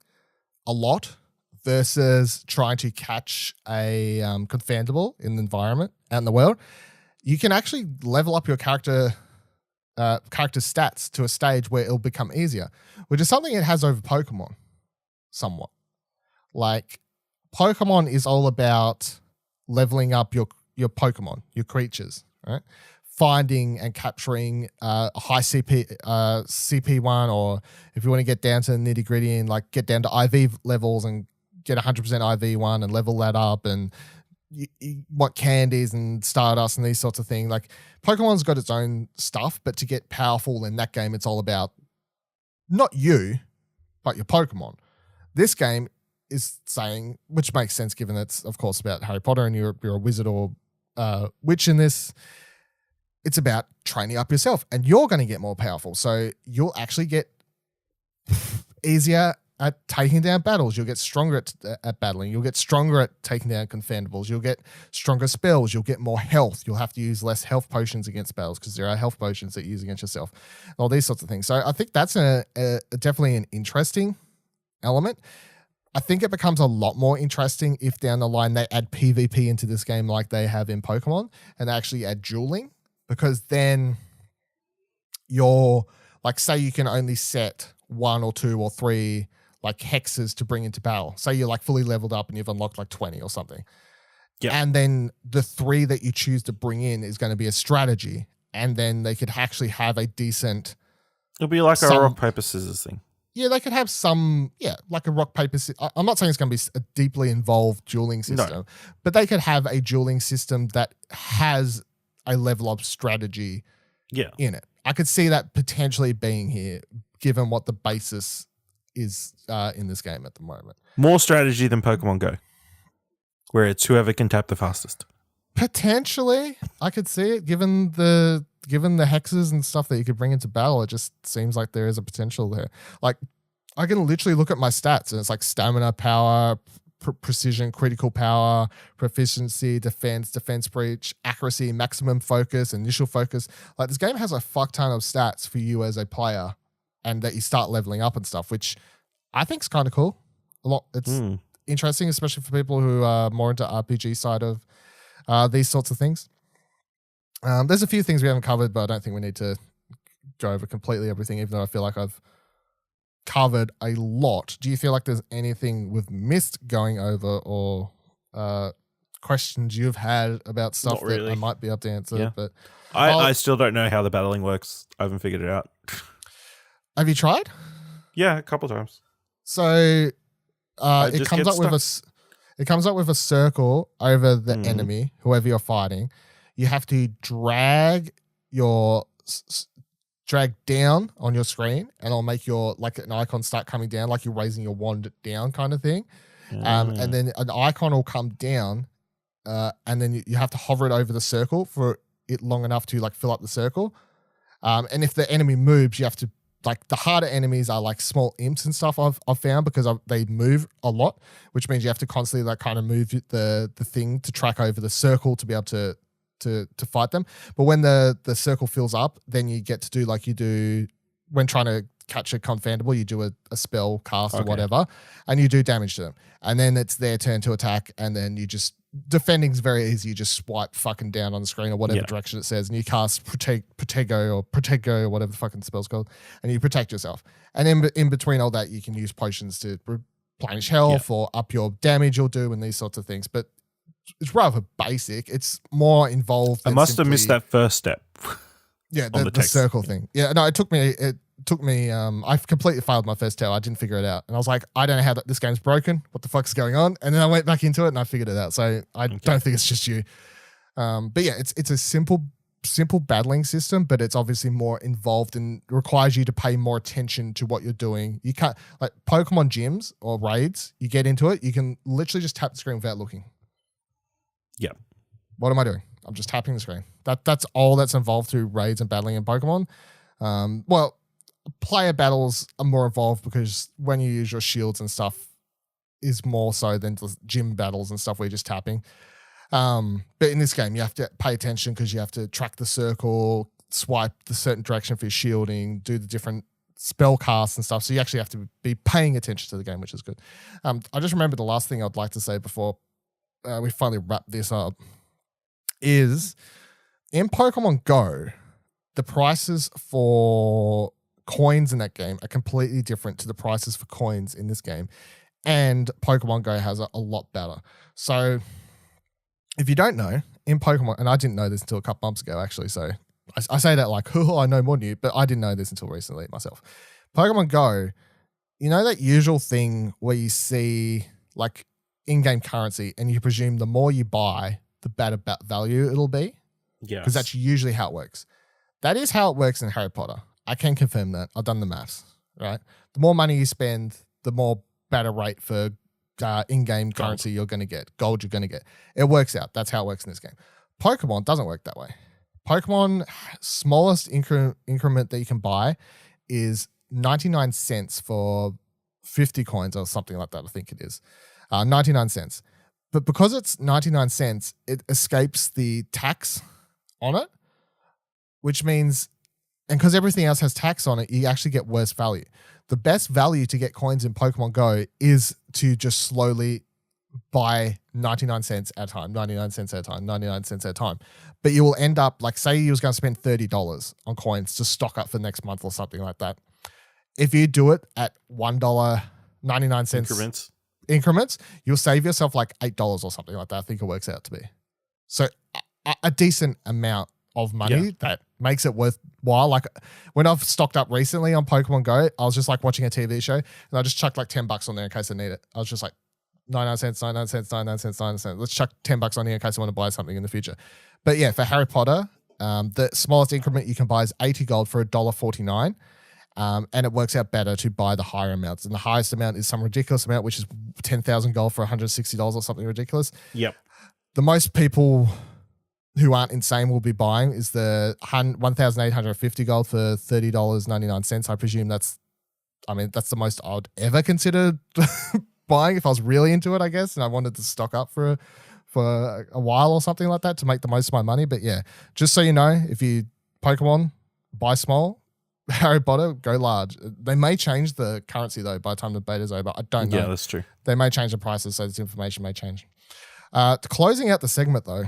a lot versus trying to catch a Confandable in the environment out in the world. You can actually level up your character stats to a stage where it'll become easier, which is something it has over Pokemon somewhat. Like Pokemon is all about leveling up your Pokemon, your creatures, right? Finding and capturing a high CP1, or if you want to get down to the nitty gritty and like get down to IV levels and get 100% IV1 and level that up, and what candies and Stardust and these sorts of things. Like Pokemon's got its own stuff, but to get powerful in that game, it's all about not you, but your Pokemon. This game is saying, which makes sense given it's of course about Harry Potter and you're a wizard or witch in this. It's about training up yourself and you're going to get more powerful. So you'll actually get easier at taking down battles. You'll get stronger at battling. You'll get stronger at taking down Confandables. You'll get stronger spells. You'll get more health. You'll have to use less health potions against battles because there are health potions that you use against yourself. All these sorts of things. So I think that's definitely an interesting element. I think it becomes a lot more interesting if down the line they add PvP into this game like they have in Pokemon and they actually add dueling, because then you're like, say you can only set 1 or 2 or 3 like hexes to bring into battle. Say you're like fully leveled up and you've unlocked like 20 or something. Yeah. And then the 3 that you choose to bring in is going to be a strategy. And then they could actually have a decent... It'll be like a rock, paper, scissors thing. Yeah, they could have some, like a rock, paper, scissors. I'm not saying it's going to be a deeply involved dueling system, but they could have a dueling system that has a level up strategy in it. I could see that potentially being here, given what the basis is in this game at the moment. More strategy than Pokemon Go, where it's whoever can tap the fastest. Potentially, I could see it, given the hexes and stuff that you could bring into battle. It just seems like there is a potential there. Like, I can literally look at my stats and it's like stamina, power, precision, critical power, proficiency, defense breach, accuracy, maximum focus, initial focus. Like, this game has a fuck ton of stats for you as a player, and that you start leveling up and stuff, which I think is kind of cool. It's interesting, especially for people who are more into RPG side of these sorts of things. There's a few things we haven't covered, but I don't think we need to go over completely everything, even though I feel like I've covered a lot. Do you feel like there's anything we've missed going over, or questions you've had about stuff that I might be able to answer? Yeah. But I still don't know how the battling works. I haven't figured it out. Have you tried? Yeah, a couple times. So it comes up with a circle over the enemy, whoever you're fighting. You have to drag down on your screen, and it'll make your like an icon start coming down, like you're raising your wand down, kind of thing. And then an icon will come down, and then you have to hover it over the circle for it long enough to like fill up the circle. And if the enemy moves, you have to, like, the harder enemies are like small imps and stuff I've found, because they move a lot, which means you have to constantly like kind of move the thing to track over the circle to be able to fight them. But when the circle fills up, then you get to do like you do when trying to catch a Confandable, you do a spell cast or whatever, and you do damage to them. And then it's their turn to attack, and then you just... Defending's very easy. You just swipe fucking down on the screen or whatever direction it says, and you cast Protego or whatever the fucking spell's called, and you protect yourself. And in between all that, you can use potions to replenish health or up your damage you'll do and these sorts of things. But it's rather basic. It's more involved. I must have missed that first step. Yeah, the circle thing. Yeah, no, it took me. I've completely failed my first tell. I didn't figure it out, and I was like, I don't know how this game's broken. What the fuck's going on? And then I went back into it and I figured it out. So I don't think it's just you. But yeah, it's a simple battling system, but it's obviously more involved and requires you to pay more attention to what you're doing. You can't, like Pokemon gyms or raids. You get into it, you can literally just tap the screen without looking. Yeah. What am I doing? I'm just tapping the screen. That's all that's involved through raids and battling in Pokemon. Well, player battles are more involved because when you use your shields and stuff is more so than the gym battles and stuff where you're just tapping. But in this game, you have to pay attention because you have to track the circle, swipe the certain direction for your shielding, do the different spell casts and stuff. So you actually have to be paying attention to the game, which is good. I just remember the last thing I'd like to say before we finally wrap this up is in Pokemon Go, the prices for coins in that game are completely different to the prices for coins in this game. And Pokemon Go has a lot better. So if you don't know, in Pokemon, and I didn't know this until a couple months ago, actually, so I say that like, oh, I know more than you, but I didn't know this until recently myself. Pokemon Go, you know that usual thing where you see like in-game currency and you presume the more you buy, the better value it'll be? Yeah. Because that's usually how it works. That is how it works in Harry Potter. I can confirm that. I've done the maths, right? The more money you spend, the more better rate for in-game currency you're going to get. Gold you're going to get. It works out. That's how it works in this game. Pokemon doesn't work that way. Pokemon, smallest increment that you can buy is 99 cents for 50 coins or something like that, I think it is. 99 cents. But because it's 99 cents, it escapes the tax on it, which means, and because everything else has tax on it, you actually get worse value. The best value to get coins in Pokemon Go is to just slowly buy 99 cents at a time, 99 cents at a time, 99 cents at a time. But you will end up, like, say you was going to spend $30 on coins to stock up for next month or something like that. If you do it at $1.99 increments, you'll save yourself like $8 or something like that. I think it works out to be. So a decent amount of money that makes it worthwhile. Like when I've stocked up recently on Pokemon Go, I was just like watching a TV show and I just chucked like $10 on there in case I need it. I was just like 99 cents, 99 cents, 99 cents, 99 cents. Let's chuck $10 on here in case I want to buy something in the future. But yeah, for Harry Potter, the smallest increment you can buy is 80 gold for $1.49. And it works out better to buy the higher amounts. And the highest amount is some ridiculous amount, which is 10,000 gold for $160 or something ridiculous. Yep. The most people who aren't insane will be buying is the 1,850 gold for $30.99. I presume that's the most I'd ever consider buying if I was really into it, I guess, and I wanted to stock up for a while or something like that to make the most of my money. But yeah, just so you know, if you Pokemon, buy small. Harry Potter, go large. They may change the currency though by the time the beta's over. I don't know. Yeah, that's true. They may change the prices, so this information may change. Closing out the segment though,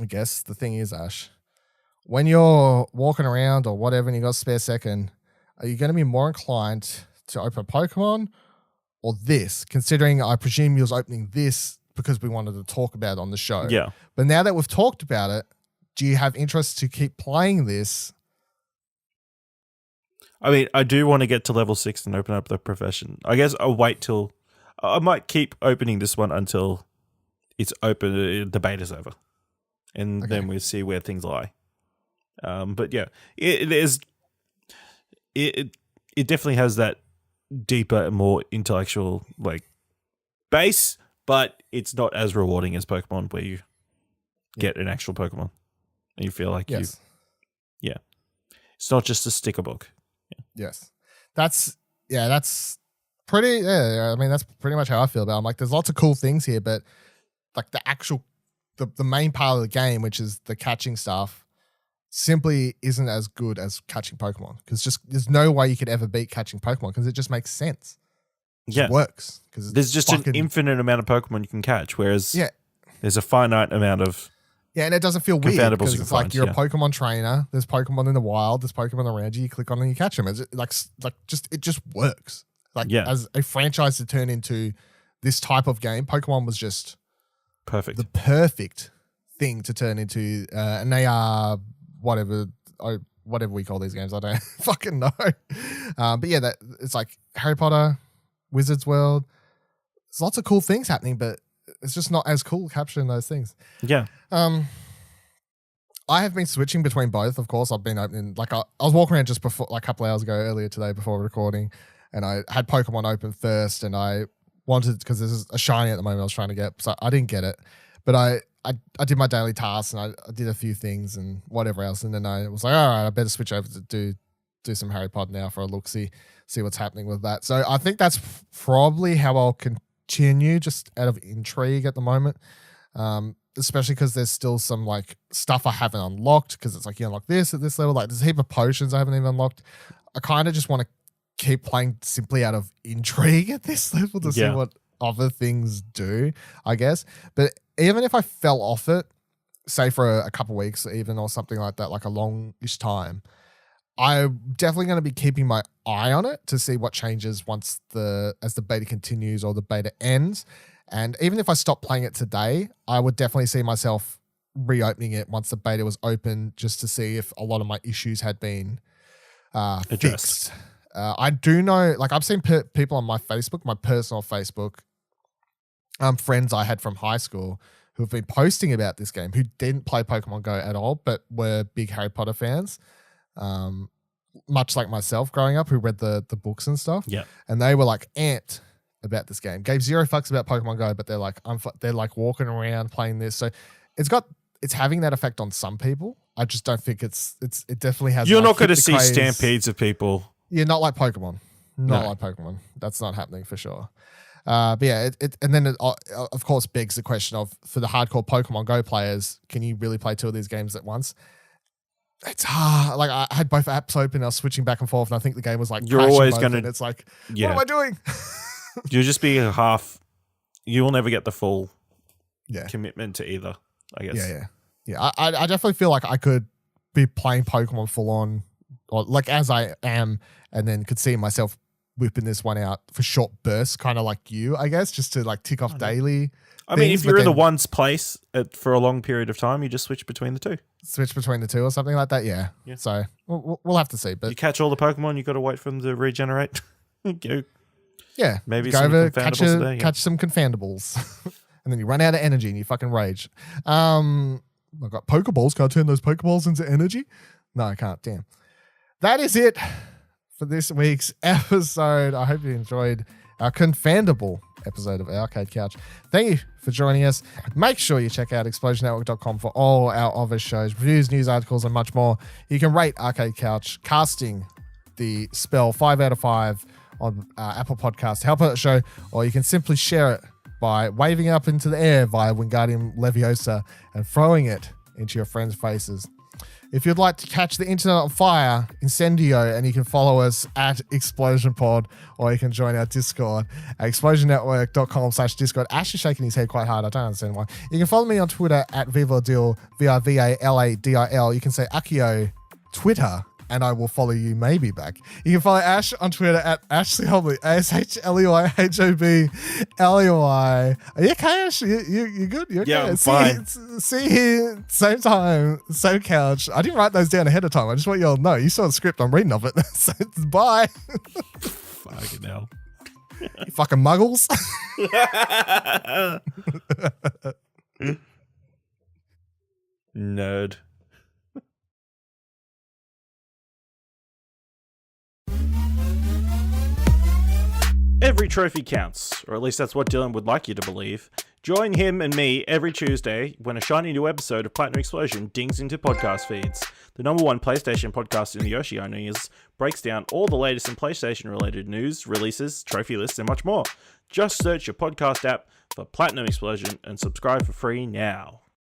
I guess the thing is, Ash, when you're walking around or whatever and you got a spare second, are you going to be more inclined to open Pokemon or this? Considering I presume you was opening this because we wanted to talk about it on the show. Yeah. But now that we've talked about it, do you have interest to keep playing this? I mean, I do want to get to level 6 and open up the profession. I guess I'll wait till... I might keep opening this one until it's open, the beta's over. And then we'll see where things lie. But yeah, it definitely has that deeper and more intellectual like base, but it's not as rewarding as Pokemon where you get an actual Pokemon. And you feel like it's not just a sticker book. Yes. That's pretty, I mean, that's pretty much how I feel about it. I'm like, there's lots of cool things here, but like the actual, the main part of the game, which is the catching stuff, simply isn't as good as catching Pokemon. Because just, there's no way you could ever beat catching Pokemon because it just makes sense. It works. Because there's just an infinite amount of Pokemon you can catch, whereas there's a finite amount of... Yeah, and it doesn't feel weird because it's like you're a Pokemon trainer. There's Pokemon in the wild. There's Pokemon around you. You click on them and you catch them. It's it just works. As a franchise to turn into this type of game, Pokemon was just perfect. The perfect thing to turn into. And they are whatever we call these games. I don't fucking know. But yeah, it's like Harry Potter, Wizards World. There's lots of cool things happening, but it's just not as cool capturing those things. Yeah. I have been switching between both. Of course, I've been opening, like I was walking around just before, like a couple of hours ago earlier today before recording, and I had Pokemon open first, and I wanted, because there's a shiny at the moment I was trying to get, so I didn't get it, but I did my daily tasks and I did a few things and whatever else, and then I was like, all right, I better switch over to do do some Harry Potter now for a look, see what's happening with that. So I think that's probably how I'll continue, just out of intrigue at the moment. Especially because there's still some like stuff I haven't unlocked, because it's like you unlock this at this level. Like there's a heap of potions I haven't even unlocked. I kind of just want to keep playing simply out of intrigue at this level to see what other things do, I guess. But even if I fell off it, say for a couple of weeks even, or something like that, like a longish time, I'm definitely going to be keeping my eye on it to see what changes as the beta continues or the beta ends. And even if I stop playing it today, I would definitely see myself reopening it once the beta was open, just to see if a lot of my issues had been fixed. I do know, like I've seen people on my Facebook, my personal Facebook, friends I had from high school who have been posting about this game, who didn't play Pokemon Go at all, but were big Harry Potter fans. Much like myself growing up, who read the books and stuff. Yeah. And they were like amped about this game. Gave zero fucks about Pokemon Go, but they're like walking around playing this. So it's having that effect on some people. I just don't think it definitely has. You're not going to see stampedes of people. Yeah, not like Pokemon. Like Pokemon. That's not happening for sure. But yeah, and then it of course begs the question of, for the hardcore Pokemon Go players, can you really play two of these games at once? It's hard. Like I had both apps open, I was switching back and forth, and I think the game was like, you're always going to. It's like, what am I doing? You'll just be you will never get the full commitment to either, I guess. Yeah. I definitely feel like I could be playing Pokemon full on, or like as I am, and then could see myself whipping this one out for short bursts, kind of like you, I guess, just to like tick off daily. I mean, if you're in the one's place for a long period of time, you just switch between the two. Switch between the two or something like that, yeah. So we'll have to see. But you catch all the Pokemon, you got to wait for them to regenerate. Yeah, maybe go some over, confoundables catch some confoundables, and then you run out of energy and you fucking rage. I've got Pokeballs. Can I turn those Pokeballs into energy? No, I can't. Damn. That is it for this week's episode. I hope you enjoyed our confandable episode of Arcade Couch. Thank you for joining us. Make sure you check out explosionnetwork.com for all our other shows, reviews, news articles, and much more. You can rate Arcade Couch, casting the spell 5 out of 5 on Apple Podcasts to help out the show, or you can simply share it by waving it up into the air via Wingardium Leviosa and throwing it into your friends' faces. If you'd like to catch the internet on fire, Incendio, and you can follow us at Explosion Pod, or you can join our Discord at explosionnetwork.com/Discord. Ash is shaking his head quite hard. I don't understand why. You can follow me on Twitter at Vivaladil, VIVALADIL. You can say Akio Twitter, and I will follow you maybe back. You can follow Ash on Twitter at Ashley Hobley, ASHLEYHOBLEY. Are you okay, Ash? You good? You okay? Yeah, I'm fine. See you here, same time, same couch. I didn't write those down ahead of time. I just want you all to know. You saw the script. I'm reading of it. So bye. Fucking hell. You fucking muggles. Nerd. Every trophy counts, or at least that's what Dylan would like you to believe. Join him and me every Tuesday when a shiny new episode of Platinum Explosion dings into podcast feeds. The #1 PlayStation podcast in the Oceanias breaks down all the latest in PlayStation-related news, releases, trophy lists, and much more. Just search your podcast app for Platinum Explosion and subscribe for free now.